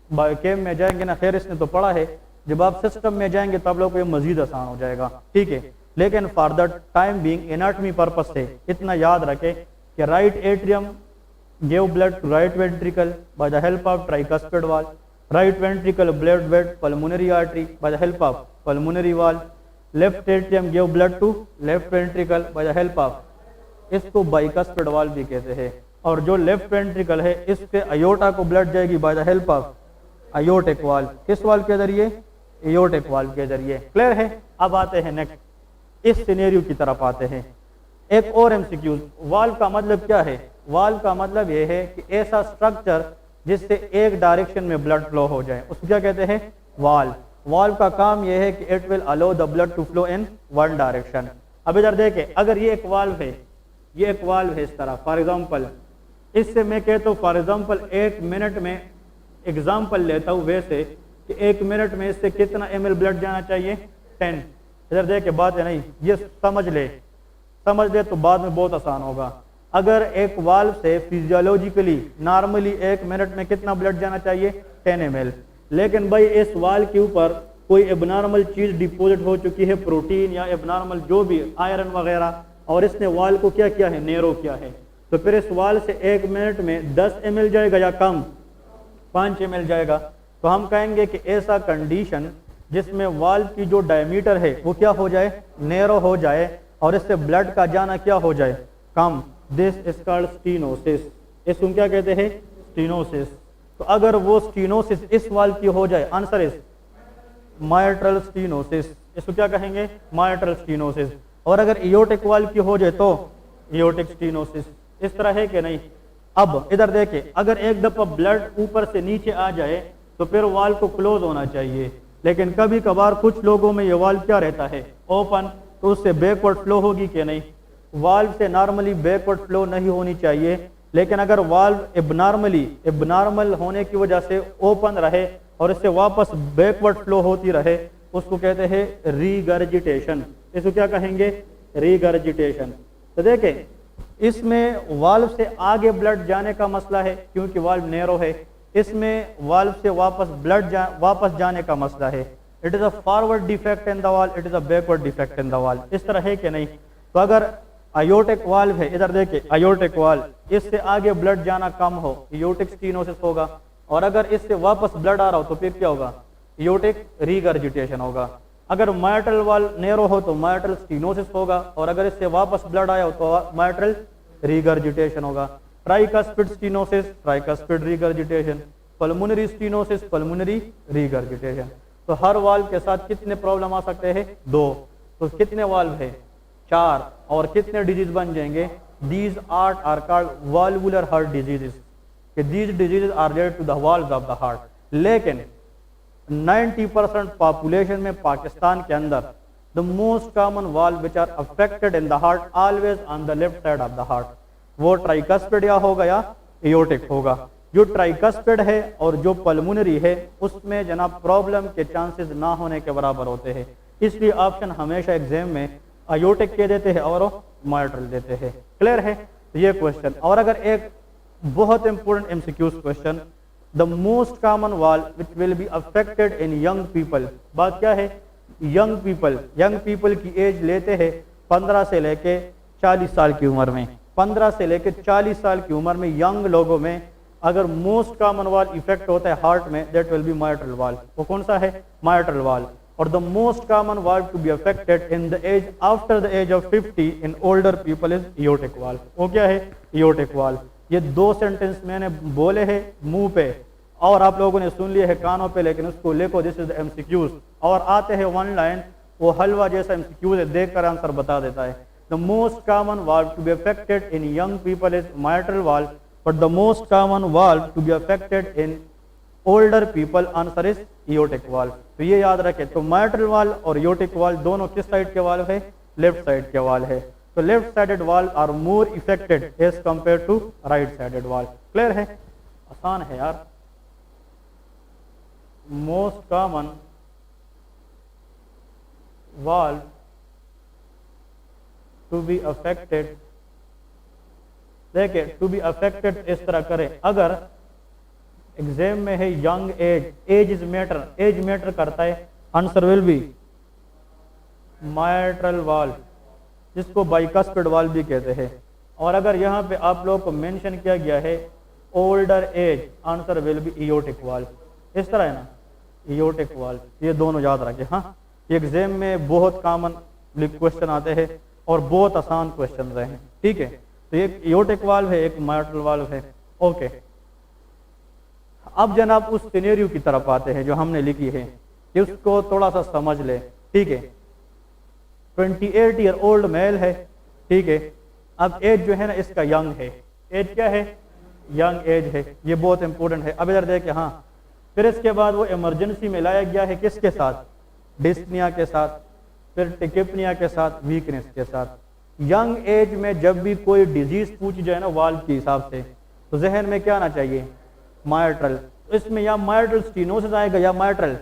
बायोकेम में जाएंगे ना, खैर इसने तो पढ़ा है, जब आप सिस्टम में जाएंगे तो आप लोग को ये मजीद आसान हो जाएगा, ठीक है। लेकिन for the time being anatomy purpose से इतना याद रखें कि right atrium give blood to right ventricle by the help of tricuspid valve, right ventricle blood wet pulmonary artery by the help of pulmonary valve, left atrium give blood to left ventricle by the help of, इसको बाइकस्पिड वाल भी कहते हैं। और जो लेफ्ट वेंट्रिकल है इसके अयोटा को ब्लड जाएगी bye the help of aortic वाल, किस वाल के जरिए? एयोटिक वाल के जरिए। क्लियर है? अब आते हैं नेक्स्ट, इस सिनेरियो की तरफ आते हैं। एक और MCQ, वाल्व का मतलब क्या है? वाल्व का मतलब यह है कि ऐसा स्ट्रक्चर जिससे एक डायरेक्शन में ब्लड फ्लो हो जाए, उसको क्या कहते हैं? वाल्व। वाल्व का काम यह है कि it will allow the blood to flow in one direction. अब इधर देखें, अगर ये एक वाल्व है, ये एक वाल्व है इस तरह, फॉर एग्जांपल इससे मैं कहता हूँ फॉर एग्जांपल 1 मिनट में, एग्जांपल लेता हूँ वैसे कि 1 मिनट में इससे कितना ml ब्लड जाना चाहिए? 10। इधर देखे बात है नहीं, ये समझ ले तो बाद में बहुत आसान होगा। अगर एक वाल्व से फिजियोलॉजिकली नॉर्मली 1 मिनट में कितना ब्लड जाना चाहिए? 10 ml। लेकिन भाई इस वाल्व के ऊपर कोई एबनॉर्मल चीज डिपोजिट हो चुकी है, प्रोटीन या एबनॉर्मल जो भी आयरन वगैरह, और इसने वाल्व को क्या किया है? नैरो किया है। तो फिर इस वाल्व से 1 मिनट में 10 ml जाएगा या कम? 5 ml जाएगा। तो हम कहेंगे कि ऐसा कंडीशन जिसमें वाल्व की जो डायमीटर है वो क्या हो जाए? नैरो हो जाए, और इससे ब्लड का जाना क्या हो जाए? कम। This is called stenosis. इसको क्या कहते हैं? स्टीनोसिस। तो अगर वो स्टीनोसिस इस वाल्व की हो जाए, आंसर इज माइट्रल स्टीनोसिस। इसको क्या कहेंगे? Mitral stenosis. और अगर एयोटिक वाल्व की हो जाए तो एयोटिक स्टीनोसिस। इस तरह है कि नहीं? अब इधर देखे, अगर एक दफा ब्लड ऊपर से नीचे आ जाए तो फिर वाल्व को क्लोज होना चाहिए, लेकिन कभी कभार कुछ लोगों में ये वाल्व क्या रहता है? ओपन। तो उससे बैकवर्ड फ्लो होगी कि नहीं? वाल्व से नॉर्मली बैकवर्ड फ्लो नहीं होनी चाहिए, लेकिन अगर वाल्व एबनॉर्मल होने की वजह से ओपन रहे और इससे वापस बैकवर्ड फ्लो होती रहे, उसको कहते हैं रीगर्जिटेशन। इसको क्या कहेंगे? रीगर्जिटेशन। तो देखें, इसमें वाल्व से आगे ब्लड जाने का मसला है क्योंकि वाल्व नैरो है, इसमें वाल्व से वापस जाने का मसला है। It is a forward defect in the valve, it is a backward defect in the valve. इस तरह है कि नहीं? तो अगर अयोटिक वाल्व है, इधर देखिए अयोटिक वाल्व, इससे आगे ब्लड जाना कम हो, एयोटिक स्टीनोसिस होगा। और अगर इससे वापस ब्लड आ रहा हो तो फिर क्या होगा? एयोटिक रीगर्जिटेशन होगा। अगर माइट्रल वाल्व नैरो हो तो माइट्रल स्टीनोसिस होगा, और अगर इससे वापस ब्लड आया हो तो माइट्रल रीगर्जिटेशन होगा। Tricuspid stenosis, tricuspid regurgitation. Pulmonary stenosis, pulmonary regurgitation. तो हर वाल्व के साथ कितने प्रॉब्लम आ सकते हैं? 2। तो कितने वाल्व है? 4। और कितने डिजीज बन जाएंगे? These are called valvular heart diseases. These diseases are related to the valves of the heart. लेकिन 90% पॉपुलेशन में पाकिस्तान के अंदर the most common valve which are affected in the heart always on the left side of the heart, वो ट्राइकस्पिड या होगा या एयोटिक होगा। जो ट्राइकस्पिड है और जो पल्मोनरी है उसमें जनाब प्रॉब्लम के चांसेस ना होने के बराबर होते हैं, इसलिए ऑप्शन हमेशा एग्जाम में अयोटिक के देते हैं और माइट्रल देते हैं। क्लियर है? ये क्वेश्चन। और अगर एक बहुत important MCQ question, the most common valve which will be affected in young people. बात क्या है? यंग पीपल की एज लेते हैं 15 से लेके 40 साल की उम्र में। 15 से लेके 40 साल की उम्र में यंग लोगों में अगर मोस्ट कॉमन वाल्व इफेक्ट होता है हार्ट में, that will be mitral valve. वो कौन सा है? Mitral valve. और the most common valve to be affected in the age after the age of 50 in older people is aortic valve. वो क्या है? Aortic valve. ये 2 सेंटेंस मैंने बोले हैं मुंह पे और आप लोगों ने सुन लिए है कानों पे, लेकिन उसको लिखो, दिस इज द एमसीक्यूज। और आते हैं 1 लाइन, वो हलवा जैसा एमसीक्यूज है, देखकर आंसर बता देता है। The most common valve to be affected in young people is mitral valve, but the most common valve to be affected in older people answer is aortic valve. तो ये याद रखें। तो माइट्रल वाल्व और एओर्टिक वाल्व दोनों किस साइड के वाल्व है? लेफ्ट साइड के वाल्व है। तो left sided valve are more affected as compare to right sided valve. Clear है? आसान है यार। Most common valve to be affected, देखिए टू बी अफेक्टेड इस तरह करें, अगर एग्जाम में है young age, age is matter, age matter करता है, answer will be mitral valve, जिसको बाइकास्पिड वाल्व भी कहते हैं। और अगर यहाँ पे आप लोग को मेंशन किया गया है older age, answer will B aortic valve. इस तरह है ना, एओर्टिक वाल्व। ये दोनों याद रखें। हाँ, ये एग्जाम में बहुत कॉमन क्वेश्चन आते हैं और बहुत आसान क्वेश्चन रहे हैं। ठीक है, तो एक एओर्टिक वाल्व है, एक माइट्रल वाल्व है। ओके, अब जनाब उस सिनेरियो की तरफ आते हैं जो हमने लिखी है, कि उसको थोड़ा सा समझ ले। ठीक है, 28 ईयर ओल्ड मेल है। ठीक है, अब एज जो है ना इसका यंग है। एज क्या है? यंग एज है। ये बहुत इंपॉर्टेंट है। अब इधर देखिए, हाँ, फिर इसके बाद वो इमरजेंसी में लाया गया है किसके साथ? डिस्पनिया के साथ, फिर टिकिपनिया के साथ, वीकनेस के साथ। यंग एज में जब भी कोई डिजीज पूछ जाए ना वाल्व के हिसाब से, तो जहन में क्या आना चाहिए? माइट्रल। इसमें या माइट्रल स्टीनोसिस आएगा या माइट्रल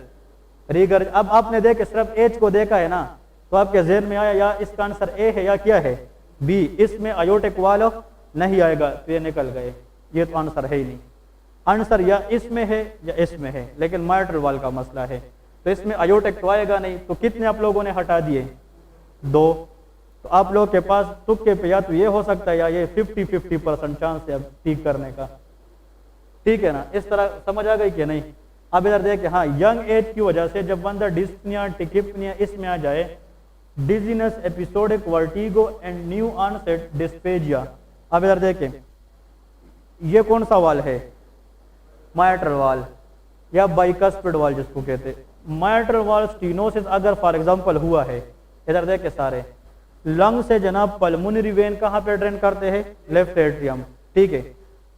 रिगर। अब आपने देखे सिर्फ एज को देखा है ना, तो आपके जहन में आया या इसका आंसर ए है या क्या है? बी। इसमें एओर्टिक वाल्व नहीं आएगा, तो ये निकल गए, ये तो आंसर है ही नहीं। आंसर या इसमें है या इसमें है, लेकिन माइट्रल वाल्व का मसला है, तो इसमें एओर्टिक तो आएगा नहीं। तो कितने आप लोगों ने हटा दिए? 2। तो आप लोग के पास तुक्के पे या तो ये हो सकता है या ये 50-50% चांस है अब ठीक करने का। ठीक है ना, इस तरह समझ आ गई कि नहीं? अब इधर देखिए, हाँ, यंग एज की वजह से जब बंदा डिस्पनिया, टिकिपनिया इसमें आ जाए, dizziness, episodic vertigo and new onset dyspepsia. अब इधर देखिए, ये कौन सा वाल है? माइट्रल वाल या बाइकास्पिड वाल जिसको कहते हैं। माइट्रल वाल स्टीनोसिस अगर फॉर एग्जांपल हुआ है, इधर देखिए सारे लंग से जनाब पल्मोनरी वेन कहाँ पे ड्रेन करते हैं? Left atrium. ठीक है,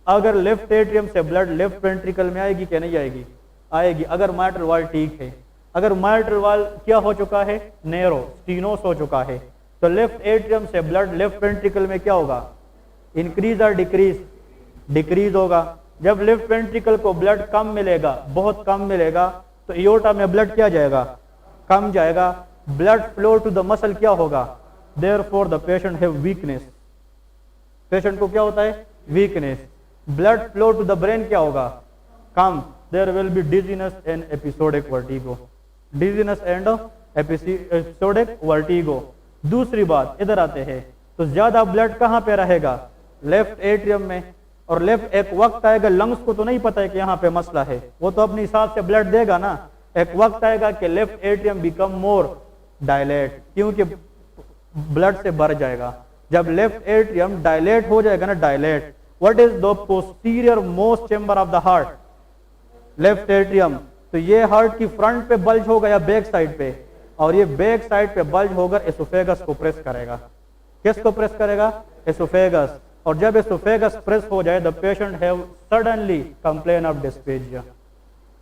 अगर लेफ्ट एट्रियम से ब्लड लेफ्ट वेंट्रिकल में आएगी क्या नहीं आएगी? आएगी, अगर माइट्रल वाल ठीक है। अगर माइट्रल वाल क्या हो चुका है? नैरो, स्टीनोस हो चुका है, तो लेफ्ट एट्रियम से ब्लड लेफ्ट वेंट्रिकल में क्या होगा? इंक्रीज और डिक्रीज? डिक्रीज होगा। जब लेफ्ट वेंट्रिकल को ब्लड कम मिलेगा, बहुत कम मिलेगा, तो एओर्टा में ब्लड क्या जाएगा? कम जाएगा। Blood flow to the muscle क्या होगा? Therefore the patient have weakness. Patient को क्या होता है? Weakness. Blood flow to the brain क्या होगा? कम। There will be dizziness and episodic vertigo. Dizziness and episodic vertigo. दूसरी बात, इधर आते हैं, तो ज्यादा ब्लड कहां पे रहेगा? लेफ्ट एट्रियम में। और लेफ्ट एक वक्त आएगा, लंग्स को तो नहीं पता है कि यहाँ पे मसला है, वो तो अपने हिसाब से ब्लड देगा ना। एक वक्त आएगा कि left atrium become more dilate, क्योंकि ब्लड से भर जाएगा। जब लेफ्ट एट्रियम डायलेट हो जाएगा ना, dilate, what is the posterior most chamber of the heart? Left atrium. तो ये हार्ट की फ्रंट पे बल्ज होगा या बैक साइड पे? और ये बैक साइड पे बल्ज होकर एसोफेगस को प्रेस करेगा। किसको प्रेस करेगा? एसोफेगस। और जब एसोफेगस प्रेस हो जाए, the patient have suddenly complain of dysphasia.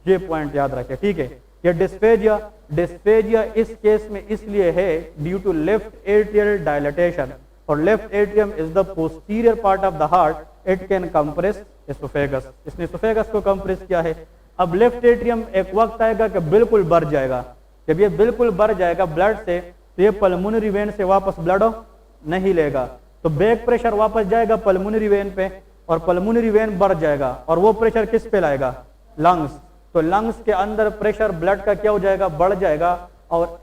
ये पॉइंट याद रखें। ठीक है, ये डिस्पेजिया, डिस्पेजिया इस केस में इसलिए है due to left atrial dilatation, और left atrium is the posterior part of the heart, it can compress oesophagus. इसने एसोफेगस को कंप्रेस किया है। अब लेफ्ट एट्रियम एक वक्त आएगा कि बिल्कुल भर जाएगा। जब ये बिल्कुल भर जाएगा ब्लड से, तो ये पल्मोनरी वेन से वापस ब्लड नहीं लेगा, तो बैक प्रेशर वापस जाएगा पल्मोनरी वेन पे, और पल्मोनरी वेन बढ़ जाएगा, और वो प्रेशर किस पे लाएगा? लंग्स। तो लंग्स के अंदर प्रेशर ब्लड का क्या हो जाएगा? बढ़ जाएगा, और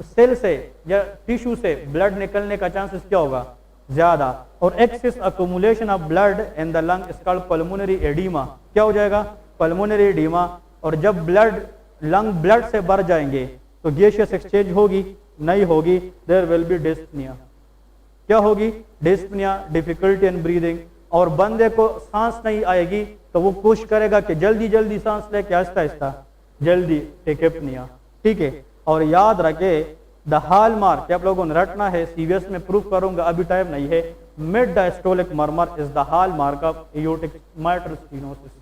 सेल से या टिश्यू से ब्लड निकलने का चांसेस क्या होगा? ज्यादा। और excess accumulation of blood in the lung is called pulmonary oedema. क्या हो जाएगा? Pulmonary oedema. और जब ब्लड लंग ब्लड से भर जाएंगे, तो गैसियस एक्सचेंज होगी नहीं होगी, देयर विल बी डिस्पनिया। क्या होगी? डिस्पनिया, डिफिकल्टी इन ब्रीदिंग, और बंदे को सांस नहीं आएगी तो वो कोशिश करेगा कि जल्दी जल्दी सांस लेके आहिस्ता आहिस्ता जल्दी, टेकेपनिया। ठीक है, और याद रखे द हॉल मार्क, आप लोगों ने रटना है, सीवीएस में प्रूफ करूंगा, अभी टाइम नहीं है। Mid diastolic murmur is the hall mark of aortic mitral stenosis.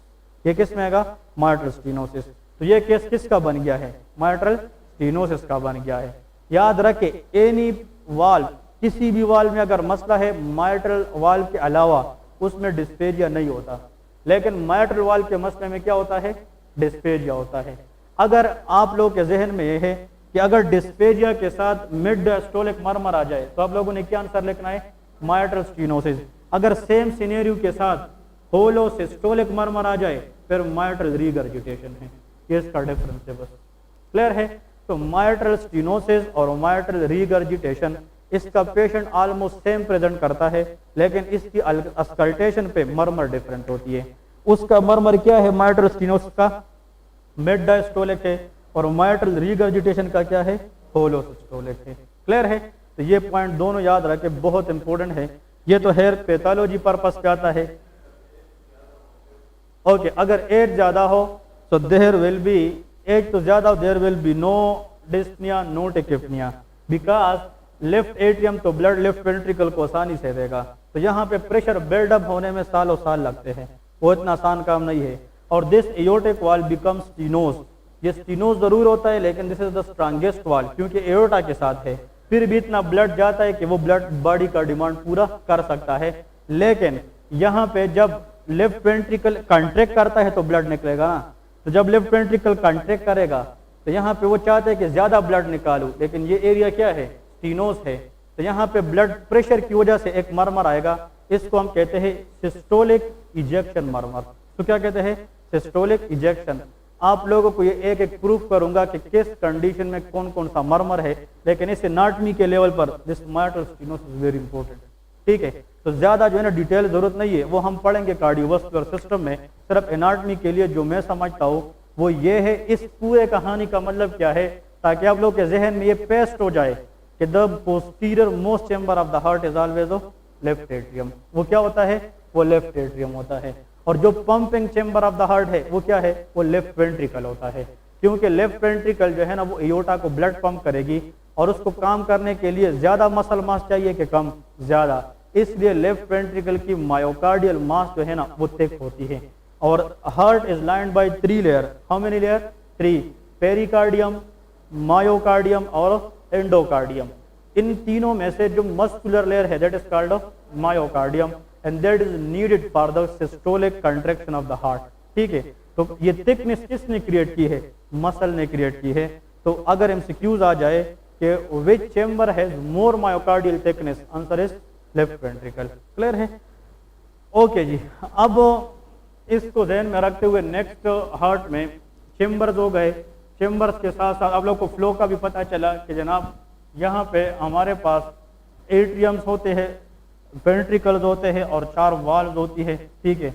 ये किस में आएगा? Mitral stenosis. तो ये केस किसका बन गया है? माइट्रल स्टेनोसिस का बन गया है। याद रखे एनी वाल्व, किसी भी वाल्व में अगर मसला है माइट्रल वाल्व के अलावा उसमें डिस्पेजिया नहीं होता, लेकिन माइट्रल वाल्व के मसले में क्या होता है? डिस्पेजिया होता है। अगर आप लोग के जहन में यह है कि अगर डिस्पेजिया के साथ मिड डायस्टोलिक मर्मर आ जाए तो आप लोगों ने क्या आंसर लिखना है? Mitral stenosis. अगर सेम सिनेरियो के साथ होलो सिस्टोलिक मर्मर आ जाए फिर माइट्रल रीगर्जिटेशन है। ये इसका डिफरेंस है, बस क्लियर है। तो माइट्रल स्टेनोसिस और माइट्रल रीगर्जिटेशन, इसका पेशेंट ऑलमोस्ट सेम प्रेजेंट करता है, लेकिन इसकी अस्कल्टेशन पे मर्मर डिफरेंट होती है। उसका मर्मर क्या है? माइट्रल स्टेनोसिस का मिड डायस्टोलिक है, और माइट्रल रीगर्जिटेशन का क्या है? होलो सिस्टोलिक है। क्लियर है। तो ये पॉइंट दोनों याद रखे, बहुत इंपॉर्टेंट है। ये तो हेयर पैथोलॉजी पर्पस पे आता है। ओके, अगर एज ज्यादा हो तो देयर विल बी, एज तो ज्यादा हो, there will be no dyspnoea, no tachypnoea, because left atrium तो ब्लड लेफ्ट वेंट्रिकल को आसानी से देगा। तो यहाँ पे प्रेशर बिल्डअप होने में सालों साल लगते हैं, वो इतना आसान काम नहीं है। और दिस एओर्टिक वाल्व बिकम स्टेनोज, ये स्टेनोज जरूर होता है लेकिन this is the strongest valve, क्योंकि एओर्टा के साथ है। फिर भी इतना ब्लड जाता है कि वो ब्लड बॉडी का डिमांड पूरा कर सकता है। लेकिन यहाँ पे जब लेफ्ट वेंट्रिकल कंट्रैक्ट करता है तो ब्लड निकलेगा ना, तो जब लेफ्ट वेंट्रिकल कंट्रैक्ट करेगा तो यहाँ पे वो चाहते हैं कि ज्यादा ब्लड निकालूं, लेकिन ये एरिया क्या है? स्टेनोज है। तो यहाँ पे ब्लड प्रेशर की वजह से एक मर्मर आएगा, इसको हम कहते हैं सिस्टोलिक इजेक्शन मर्मर। तो क्या कहते हैं? Systolic ejection. आप लोगों को ये एक एक प्रूफ करूंगा कि किस कंडीशन में कौन कौन सा मर्मर है, लेकिन इस एनाटॉमी के लेवल पर this mitral stenosis is very important. ठीक है, तो ज्यादा जो है ना डिटेल जरूरत नहीं है, वो हम पढ़ेंगे कार्डियोवास्कुलर सिस्टम में। सिर्फ एनाटॉमी के लिए जो मैं समझता हूँ वो ये है, इस पूरे कहानी का मतलब क्या है, ताकि आप लोग के जहन में ये पेस्ट हो जाए कि the posterior most chamber of the heart is always of left atrium. वो क्या होता है? वो लेफ्ट एट्रियम होता है। और जो pumping chamber of the heart है वो क्या है? वो लेफ्ट वेंट्रिकल होता है, क्योंकि लेफ्ट वेंट्रिकल जो है ना वो एओर्टा को ब्लड पंप करेगी, और उसको काम करने के लिए ज्यादा मसल मास चाहिए कि कम? ज्यादा। इसलिए लेफ्ट वेंट्रिकल की मायोकार्डियल मास जो है ना वो थिक होती है। और heart is lined by 3 layer. How many layer? 3। Pericardium, myocardium और एंडोकार्डियम। इन तीनों में से जो मस्कुलर लेयर है that is called myocardium, and that is needed for the systolic contraction of the heart. ठीक है, तो ये थिकनेस किसने क्रिएट की है? मसल ने क्रिएट की है। तो अगर एमसीक्यूज आ जाए कि which chamber has more myocardial thickness, answer is left ventricle. Clear है? ओके जी, अब इसको ध्यान में रखते हुए नेक्स्ट हार्ट में चेंबर्स हो गए। चेंबर्स के साथ साथ आप लोग को फ्लो का भी पता चला कि जनाब यहाँ पे हमारे पास एट्रियम्स होते हैं, वेंट्रिकल्स होते हैं और 4 वाल्व्स होती है। ठीक है,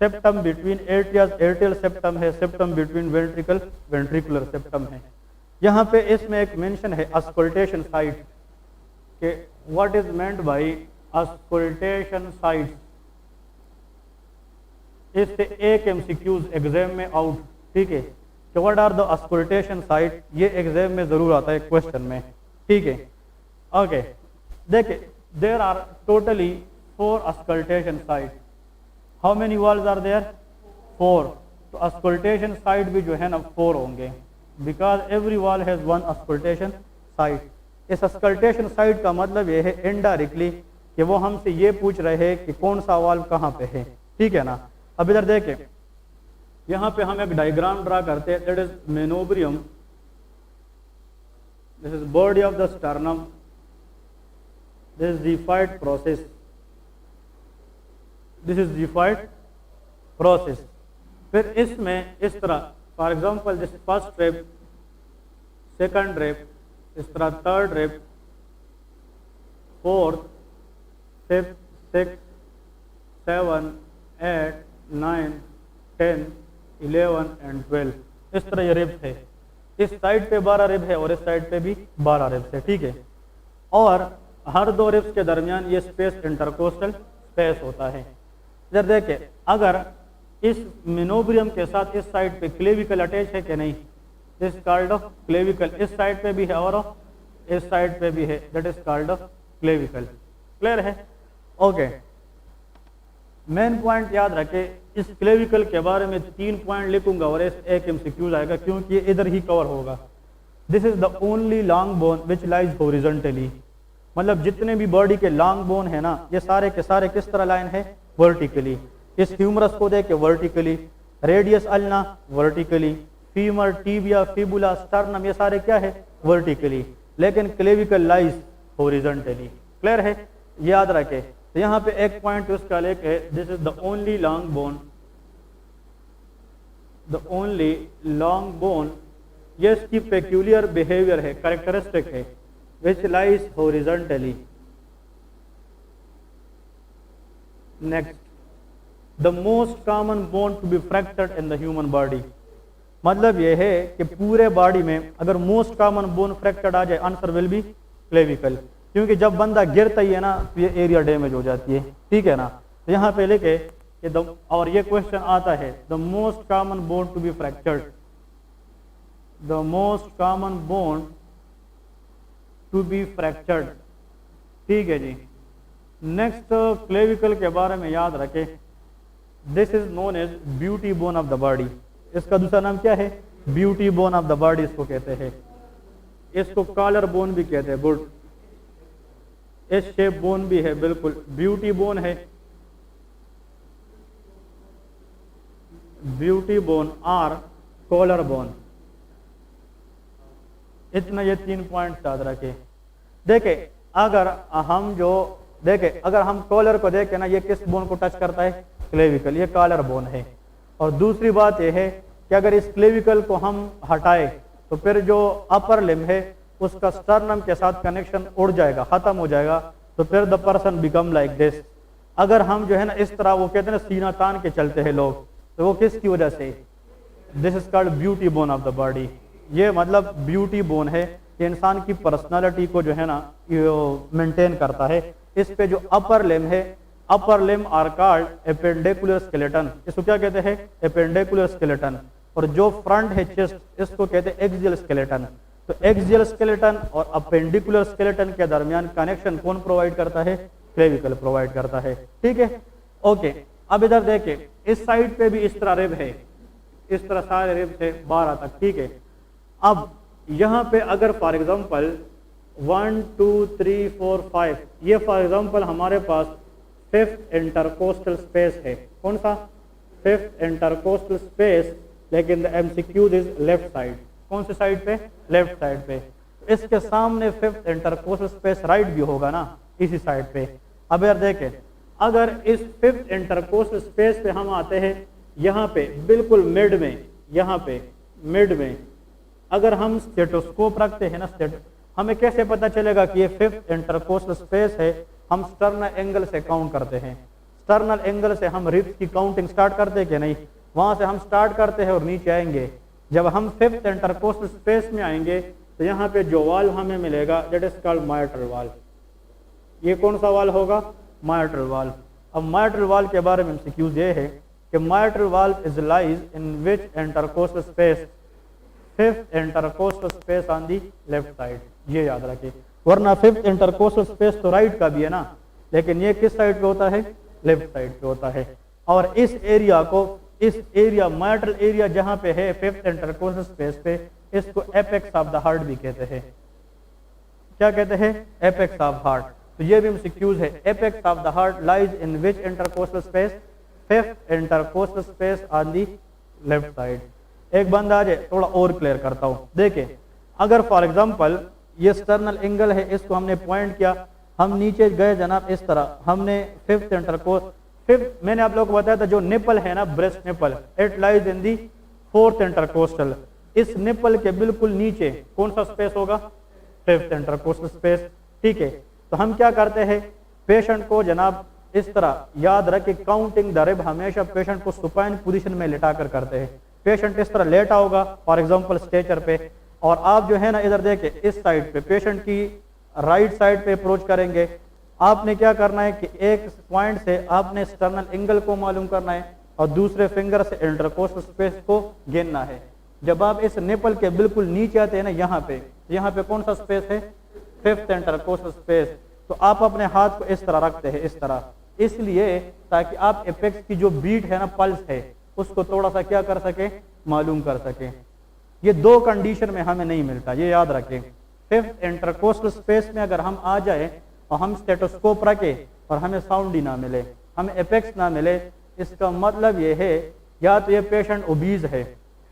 septum between atria, atrial septum है, septum between ventricle, ventricular septum है। यहाँ पे इसमें एक मेंशन है अस्कुल्टेशन साइट के, what is meant by auscultation site. इससे एक एमसीक्यूज एग्जाम में आउट। ठीक है, तो what are the auscultation site, ये एग्जाम में जरूर आता है क्वेश्चन में। ठीक है, ओके, देखिए there are totally 4 auscultation site. How many valves are there? 4। तो अस्कुल्टेशन साइट भी जो है ना 4 होंगे, बिकॉज एवरी वाल हैज 1 अस्कुल्टेशन साइट। इस अस्कुल्टेशन साइट का मतलब ये है इनडायरेक्टली कि वो हमसे ये पूछ रहे हैं कि कौन सा वाल्व कहाँ पे है। ठीक है ना। अब इधर देखें, यहाँ पे हम एक डायग्राम ड्रा करते हैं, that is manubrium, this is body of the sternum, this is xiphoid process, this is xiphoid process. फिर इसमें इस तरह for example this first rib, second rib, इस तरह third rib, fourth, fifth, six, 7, 8, 9, 10, 11 and 12, इस तरह ये रेप्स है। इस साइड पे 12 रिब है और इस साइड पे भी 12 रिब्स है, ठीक है। और हर दो रिब्स के दरमियान ये स्पेस इंटरकोस्टल स्पेस होता है। इधर देखें, अगर इस मिनोब्रियम के साथ इस साइड पे क्लेविकल अटैच है कि नहीं, दिस कॉल्ड ऑफ क्लेविकल। इस साइड पे भी है और इस साइड पे भी है, that is called off clavicle. Clear है? ओके। मेन पॉइंट याद रखे, इस क्लेविकल के बारे में 3 पॉइंट लिखूंगा और एक एमसीक्यू आएगा क्योंकि ये इधर ही कवर होगा। This is the only long bone which lies horizontally, मतलब जितने भी बॉडी के लॉन्ग बोन है ना, ये सारे के सारे किस तरह लाइन है, वर्टिकली। इस ह्यूमरस को देखे vertically, radius ulna vertically, femur, tibia, fibula, sternum, ये सारे क्या है, वर्टिकली, लेकिन क्लेविकल लाइज हॉरिजॉन्टली। क्लियर है? याद रखे। तो यहाँ पे एक पॉइंट उसका लेके, this is the only long bone, the only long bone, ये इसकी पेक्यूलियर बिहेवियर है, कैरेक्टरिस्टिक है, which lies horizontally. Next, the most common bone to be fractured in the human body, मतलब यह है कि पूरे बॉडी में अगर मोस्ट कॉमन बोन फ्रैक्चर्ड आ जाए, आंसर विल बी क्लेविकल, क्योंकि जब बंदा गिरता ही है ना तो ये एरिया डैमेज हो जाती है, ठीक है ना। तो यहाँ पे लेके कि और ये क्वेश्चन आता है, the most common bone to be fractured, the most common bone to be fractured, ठीक है जी। नेक्स्ट, क्लेविकल के बारे में याद रखें, this is known as beauty bone of the body. इसका दूसरा नाम क्या है, beauty bone of the body इसको कहते हैं। इसको कॉलर बोन भी कहते हैं, गुड। एस शेप बोन भी है, बिल्कुल ब्यूटी बोन है, ब्यूटी बोन और कॉलर बोन। इतना ये 3 पॉइंट याद रखे। देखे अगर हम अगर हम कॉलर को देखें ना, ये किस बोन को टच करता है, क्लेविकल, ये कॉलर बोन है। और दूसरी बात यह है कि अगर इस क्लेविकल को हम हटाए तो फिर जो अपर लिम्ब है उसका स्टर्नम के साथ कनेक्शन उड़ जाएगा, खत्म हो जाएगा, तो फिर the person become like this. अगर हम जो है ना इस तरह, वो कहते हैं ना सीना तान के चलते हैं लोग, तो वो किसकी वजह से, this is called beauty bone of the body. ये मतलब ब्यूटी बोन है, ये इंसान की पर्सनालिटी को जो है ना मेंटेन करता है। इस पे जो अपर लिम्ब है, upper limb are called appendicular skeleton, इसको क्या कहते हैं, एपेंडिकुलर स्केलेटन। और जो फ्रंट है चेस्ट, इसको कहते हैं एक्सियल स्केलेटन। तो एक्सियल स्केलेटन और अपेंडिकुलर स्केलेटन के दरमियान कनेक्शन कौन प्रोवाइड करता है, क्लेविकल प्रोवाइड करता है, ठीक है। ओके, अब इधर देखें, इस साइड पे भी इस तरह रिब है, इस तरह सारे रिब से 12 तक, ठीक है। अब यहाँ पे अगर फॉर एग्जाम्पल 1 2 3 4 5, ये फॉर एग्जाम्पल हमारे पास 5th इंटरकोस्टल स्पेस है, कौन सा, 5th इंटरकोस्टल स्पेस, लेकिन the MCQ is left side, कौन से साइड पे, लेफ्ट साइड पे। इसके सामने 5th इंटरकोस्टल स्पेस राइट भी होगा ना, इसी साइड पे। अब यार देखें, अगर इस 5th इंटरकोस्टल स्पेस पे हम आते हैं, यहाँ पे बिल्कुल मिड में, यहाँ पे मिड में अगर हम स्टेटोस्कोप रखते हैं ना, हमें कैसे पता चलेगा कि ये 5th इंटरकोस्टल स्पेस है, हम स्टर्नल एंगल से काउंट करते हैं। स्टर्नल एंगल से हम रिब्स की काउंटिंग स्टार्ट करते हैं कि नहीं, वहां से हम स्टार्ट करते हैं और नीचे आएंगे। जब हम 5th इंटरकोस्टल स्पेस में आएंगे तो यहाँ पे जो वाल्व हमें मिलेगा, that is called mitral valve. ये कौन सा वाल्व होगा, माइट्रल वाल्व। अब माइट्रल वाल्व के बारे में एमसीक्यूज ये है कि mitral valve is lies in which intercostal space, 5th intercostal space on the left side, ये याद रखिए। वरना 5th इंटरकोस्टल स्पेस तो राइट का भी है ना, लेकिन ये किस साइड पे होता है, लेफ्ट साइड पे होता है। और इस एरिया को, इस एरिया माइट्रल एरिया जहां पे है 5th इंटरकोस्टल स्पेस पे, इसको एपेक्स ऑफ द हार्ट भी कहते हैं। क्या कहते हैं, एपेक्स ऑफ हार्ट। तो ये भी एमसीक्यूज है, apex of the heart lies in which intercostal space, 5th intercostal space on the left side. एक बंदा आ जाए, थोड़ा और क्लियर करता हूं। देखिए, अगर फॉर एग्जांपल ये स्टर्नल एंगल है, इसको हमने पॉइंट किया, हम नीचे गए जनाब, इस तरह हमने 5th इंटरकोस्टल, मैंने आप लोगों को बताया था जो निपल है ना, breast nipple, it lies in the 4th intercostal. इस निपल के बिल्कुल नीचे कौन सा स्पेस होगा, 5th इंटरकोस्टल स्पेस, ठीक है। तो हम क्या करते हैं, पेशेंट को जनाब इस तरह याद रखे, काउंटिंग द रिब हमेशा पेशेंट को सुपाइन पोजीशन में लेटा कर करते हैं। पेशेंट इस तरह लेटा होगा फॉर एग्जांपल स्ट्रेचर पे, और आप जो है ना इधर देखें इस साइड पे पेशेंट की राइट साइड पे अप्रोच करेंगे। आपने क्या करना है कि एक पॉइंट से आपने एक्सटर्नल एंगल को मालूम करना है और दूसरे फिंगर से इंटरकोस्टल स्पेस को गिनना है। जब आप इस निपल के बिल्कुल नीचे आते हैं ना यहाँ पे कौन सा स्पेस है, फिफ्थ इंटरकोस्टल स्पेस, तो आप अपने हाथ को इस तरह रखते हैं, इस तरह, इसलिए ताकि आप एपेक्स की जो बीट है ना, पल्स है, उसको थोड़ा सा क्या कर सके, मालूम कर सके। ये दो कंडीशन में हमें नहीं मिलता, ये याद रखें। फिफ्थ इंटरकोस्टल स्पेस में अगर हम आ जाए और हम स्टेटोस्कोप रखे और हमें साउंड ही ना मिले, हमें एपेक्स ना मिले, इसका मतलब ये है या तो ये पेशेंट ओबीज है,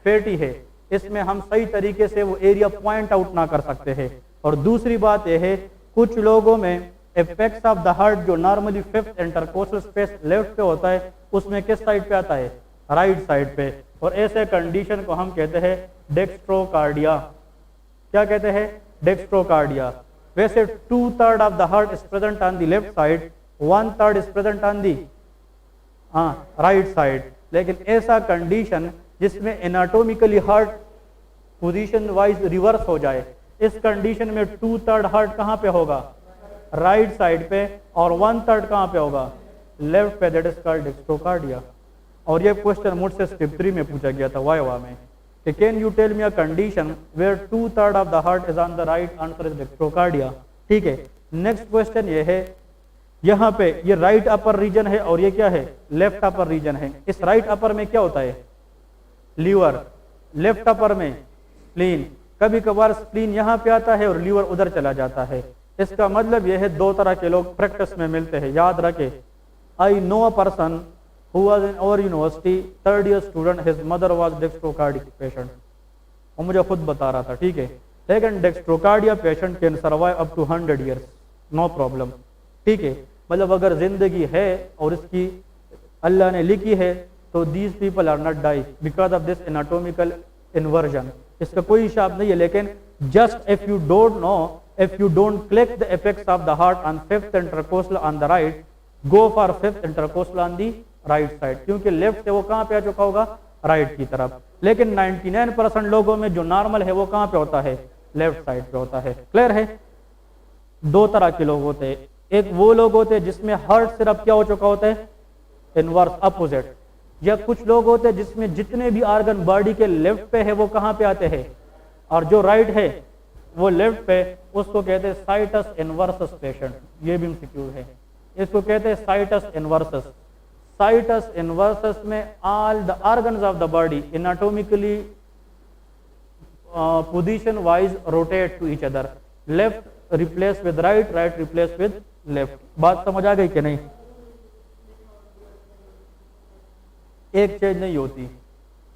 फैटी है, इसमें हम सही तरीके से वो एरिया पॉइंट आउट ना कर सकते हैं। और दूसरी बात यह है कुछ लोगों में एपेक्स ऑफ द हार्ट जो normally fifth intercostal space left पे होता है, उसमें किस साइड पे आता है, राइट साइड पे, और ऐसे कंडीशन को हम कहते हैं डेक्स्ट्रोकार्डिया। क्या कहते हैं, डेक्स्ट्रोकार्डिया। वैसे 2/3 of the heart is present on the left side, 1/3 is present on the right side, लेकिन ऐसा कंडीशन जिसमें anatomically heart position wise reverse हो जाए, इस कंडीशन में 2/3 हार्ट कहां पे होगा, राइट साइड पे, और 1/3 कहां पे होगा, लेफ्ट पे, दैट इज कॉल्ड डेक्स्ट्रोकार्डिया। और ये क्वेश्चन मुझसे स्टेप 3 में पूछा गया था वाइवा में कि can you tell me a condition where 2/3 of the heart is on the right, answer is dextrocardia. ठीक है, नेक्स्ट क्वेश्चन ये है, यहाँ पे ये राइट अपर रीजन है और ये क्या है, लेफ्ट अपर रीजन है। इस राइट अपर में क्या होता है, लीवर, लेफ्ट अपर में स्प्लीन। कभी कभार स्प्लीन यहाँ पे आता है और लीवर उधर चला जाता है। इसका मतलब यह है दो तरह के लोग प्रैक्टिस में मिलते हैं, याद रखे। I know a person who was in our university, third year student, his mother was dextrocardic patient, वो मुझे खुद बता रहा था, ठीक है। लेकिन dextrocardia patient can survive up to 100 years, no problem, ठीक है। मतलब अगर जिंदगी है और इसकी अल्लाह ने लिखी है तो these people are not die because of this anatomical inversion, इसका कोई हिसाब नहीं है। लेकिन just if you don't know, if you don't click the apex of the heart on fifth intercostal on the right, go for fifth intercostal on the right side, क्योंकि लेफ्ट से वो कहां पे आ चुका होगा, राइट की तरफ। लेकिन 99% लोगों में जो नॉर्मल है वो कहां पे होता है, लेफ्ट साइड पे होता है। क्लियर है। दो तरह के लोग होते हैं, एक वो लोग होते हैं जिसमें हार्ट सिर्फ क्या हो चुका होता है, इनवर्स अपोजिट, या कुछ लोग होते हैं जिसमें जितने भी आर्गन बॉडी के लेफ्ट पे है वो कहां पे आते हैं, और जो राइट है वो लेफ्ट पे, उसको कहते हैं साइटस इनवर्सस पेशेंट। ये भी एमसीक्यू है, इसको कहते हैं साइटस इनवर्सस। साइटस इनवर्सस में all the organs of the body anatomically position wise rotate to each other, left replace with right, right replace with left. बात समझ आ गई कि नहीं? एक चेंज नहीं होती,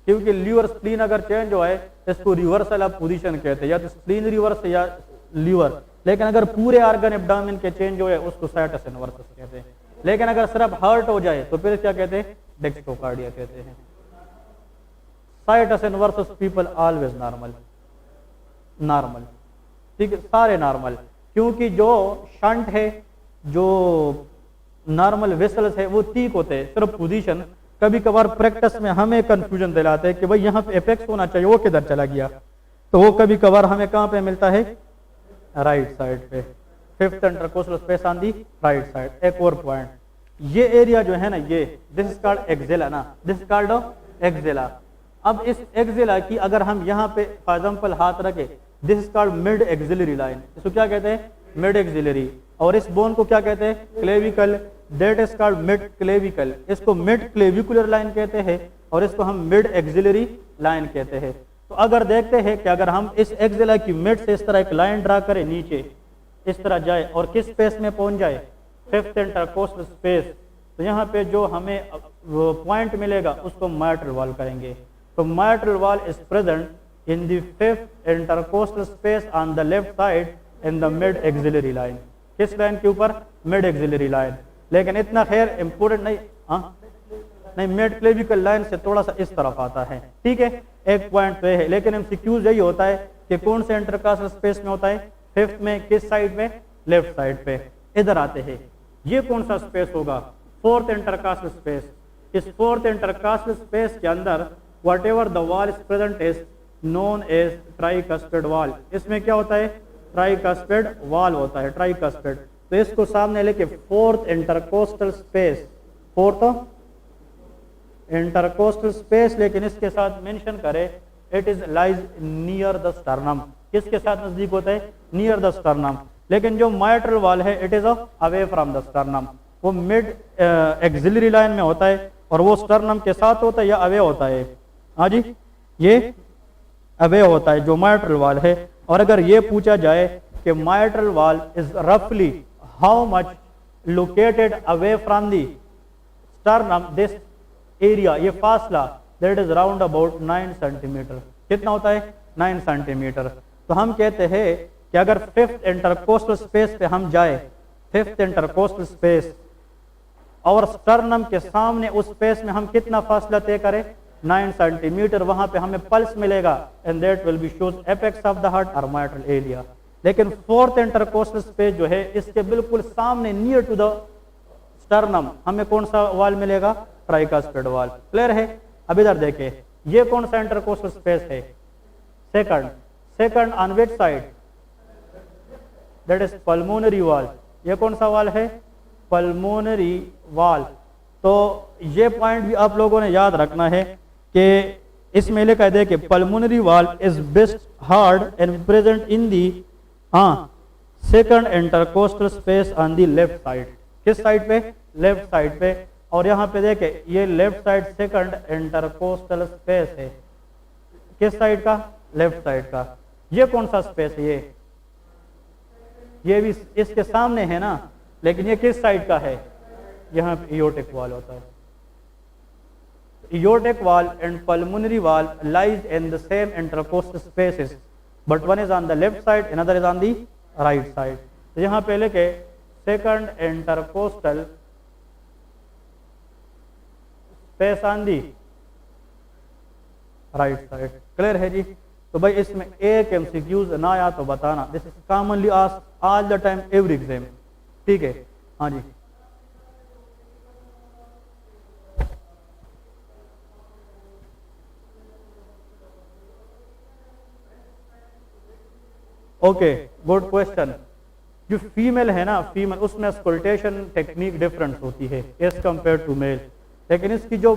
क्योंकि लीवर स्प्लीन अगर चेंज हो है इसको रिवर्सल ऑफ पोजीशन कहते हैं, या तो स्प्लीन रिवर्स या लीवर। लेकिन अगर पूरे ऑर्गन एब्डोमेन के चेंज हो है उसको साइटस इनवर्सस कहते हैं। लेकिन अगर सिर्फ हार्ट हो जाए तो फिर क्या कहते हैं, डेक्स्ट्रोकार्डिया कहते हैं। Situs inversus people always normal, normal, ठीक है, सारे नॉर्मल, क्योंकि जो शंट है, जो नॉर्मल वेसल्स है वो ठीक होते हैं, सिर्फ पोजीशन। कभी कभार प्रैक्टिस में हमें कंफ्यूजन दिलाते हैं कि भाई यहाँ पे एपेक्स होना चाहिए, वो किधर चला गया, तो वो कभी कभार हमें कहाँ पे मिलता है, राइट साइड पे, fifth intercostal space on the right side. एक और पॉइंट, ये एरिया जो है ना, ये दिस इज कॉल्ड एक्सेला ना, दिस इज कॉल्ड एक्सेला। अब इस एक्सेला की अगर हम यहाँ पे फॉर एग्जांपल हाथ रखे, this is called mid axillary line, इसको क्या कहते हैं, मिड एक्सिलरी। और इस बोन को क्या कहते हैं, clavicle, that is called mid clavicle. इसको मिड क्लेविकुलर लाइन कहते हैं और इसको हम मिड एक्सिलरी लाइन कहते हैं। तो अगर देखते हैं कि अगर हम इस एक्सेला की मिड से इस तरह एक लाइन ड्रा करें, नीचे इस तरह जाए और किस स्पेस में पहुंच जाए, फिफ्थ इंटरकोस्टल स्पेस, तो यहाँ पे जो हमें पॉइंट मिलेगा उसको माइट्रल वॉल कहेंगे। तो mitral valve is present in the fifth intercostal space on the left side in the mid axillary line. किस लाइन के ऊपर, मिड एक्सिलरी लाइन। लेकिन इतना खैर इंपोर्टेंट नहीं, हाँ नहीं, मिड क्लेविकल लाइन से थोड़ा सा इस तरफ आता है, ठीक है, एक पॉइंट तो है। लेकिन एमसीक्यूज यही होता है कि कौन से इंटरकोस्टल स्पेस में होता है, फिफ्थ में, किस साइड में, लेफ्ट साइड पे। इधर आते हैं, ये कौन सा स्पेस होगा, फोर्थ इंटरकोस्टल स्पेस। इस फोर्थ इंटरकोस्टल स्पेस के अंदर whatever the valve is present is known as tricuspid valve. इसमें क्या होता है? ट्राइकस्पिड वॉल होता है, ट्राइकस्पिड। तो इसको सामने लेके fourth intercostal space, fourth intercostal space, लेकिन इसके साथ मेंशन करे it is lies near the sternum. किसके साथ नजदीक होता है? Near the sternum. लेकिन जो माइट्रल वॉल है it is away from the sternum, वो मिड एक्सिलरी लाइन में होता है, और वो स्टर्नम के साथ होता है या अवे होता है? हाँ जी, ये अवे होता है जो माइट्रल वॉल है। और अगर ये पूछा जाए कि माइट्रल वॉल इज रफली how much located away from the sternum, this area, ये फासला that is round about 9 centimetre. कितना होता है? 9 सेंटीमीटर। तो हम कहते हैं कि अगर फिफ्थ इंटरकोस्टल स्पेस पे हम जाए, फिफ्थ इंटरकोस्टल स्पेस और स्टर्नम के सामने उस स्पेस में हम कितना फासला तय करें? 9 सेंटीमीटर। वहां पे हमें पल्स मिलेगा and that will B shows apex of the heart और माइट्रल एरिया। लेकिन फोर्थ इंटरकोस्टल स्पेस जो है इसके बिल्कुल सामने नियर टू द स्टर्नम हमें कौन सा वॉल मिलेगा? Tricuspid wall. क्लियर है? अब इधर देखिए, ये कौन सा इंटरकोस्टल स्पेस है? Second. Second on which side? That is pulmonary wall. ये कौन सा वॉल है? Pulmonary wall. तो ये पॉइंट भी आप लोगों ने याद रखना है कि इसमें लिखा है कि pulmonary wall is best hard and present in the second intercostal space on the left side. किस साइड पे? लेफ्ट साइड पे। और यहाँ पे देखे ये left side second intercostal space है। किस साइड का? लेफ्ट साइड का। ये कौन सा स्पेस है? ये भी इसके सामने है ना, लेकिन ये किस साइड का है? यहाँ पे एयोर्टिक वॉल होता है। Aortic valve and pulmonary valve lies in the same intercostal spaces, but one is on the left side, another is on the right side. तो यहाँ पे लेके second intercostal space on the right side. Clear है जी? तो भाई इसमें एक एमसीक्यूज ना आया तो बताना, this is commonly asked all the time every exam. ठीक है? हाँ जी। Okay, good question. जो फीमेल है ना, फीमेल, उसमें स्कल्टेशन टेक्निक डिफरेंस होती है एज कंपेयर टू मेल। लेकिन इसकी जो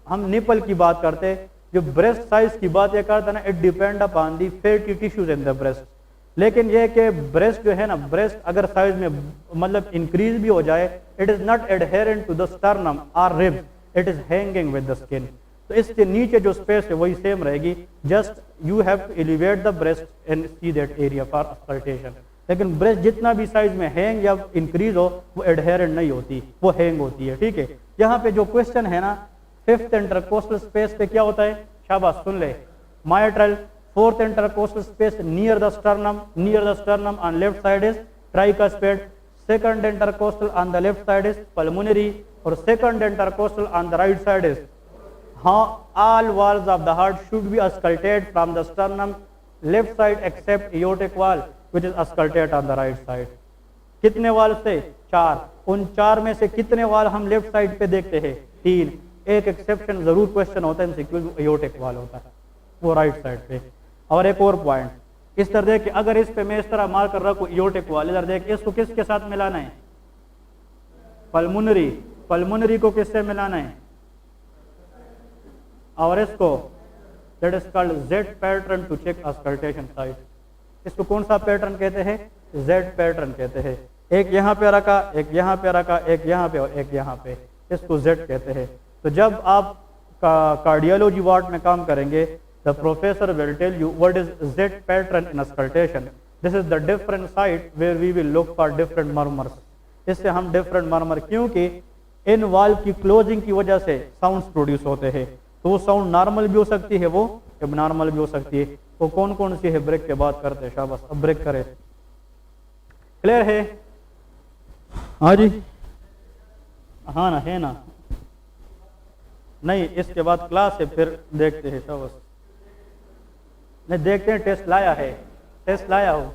हम निपल की बात करते हैं, जो ब्रेस्ट साइज की बात ये करते हैं ना, it depend upon the fatty tissues in the breast. लेकिन ये कि ब्रेस्ट जो है ना, ब्रेस्ट अगर साइज में मतलब इंक्रीज भी हो जाए, it is not adherent to the sternum और ribs, it is hanging with the skin. तो इसके नीचे जो स्पेस है वही सेम रहेगी, just you have to elevate the breast and see that area for auscultation. लेकिन ब्रेस्ट जितना भी साइज में हैंग या इंक्रीज हो, वो एडहेरेंट नहीं होती, वो हैंग होती है। ठीक है? यहाँ पे जो क्वेश्चन है ना, फिफ्थ इंटरकोस्टल स्पेस पे क्या होता है? शाबाश, सुन ले। Mitral. Fourth intercostal space near the sternum, near the sternum on left side is tricuspid. Second intercostal on the left side is pulmonary, और second intercostal on the right side is all walls of the heart should be auscultate from the sternum left side except aortic wall which is auscultate on the right side। कितने वाल से? 4। उन 4 में से कितने वाल हम लेफ्ट साइड पे देखते हैं? 3। एक एक्सेप्शन जरूर क्वेश्चन होता है MCQ, एयोर्टिक वाल होता है, वो राइट साइड पे। और एक और पॉइंट, इस तरह देख, अगर इस पे मैं इस तरह मार कर रखूं एयोर्टिक वाल, इधर देख, इसको किसके साथ मिलाना है? पल्मोनरी। पल्मोनरी को किससे मिलाना है? और इसको that is called Z pattern to check auscultation site. इसको कौन सा पैटर्न कहते हैं? Z पैटर्न कहते हैं। एक यहाँ पे रखा, एक यहाँ पे रखा, एक यहाँ पे और एक यहाँ पे, इसको Z कहते हैं। तो जब आप कार्डियोलॉजी वार्ड में काम करेंगे, the professor will tell you what is Z pattern in auscultation. This is the different site where we will look for different murmurs. इससे हम डिफरेंट मर्मर, क्योंकि इन वाल की क्लोजिंग की वजह से साउंड्स प्रोड्यूस होते हैं, तो वो साउंड नॉर्मल भी हो सकती है, वो एबनॉर्मल भी हो सकती है। वो कौन कौन सी है? ब्रेक के बाद करते हैं। शाबाश, अब ब्रेक करें। क्लियर है? हाँ जी, हाँ ना, है ना? नहीं, इसके बाद क्लास है, फिर देखते हैं। शाबाश, नहीं देखते हैं। टेस्ट लाया है? टेस्ट लाया हो?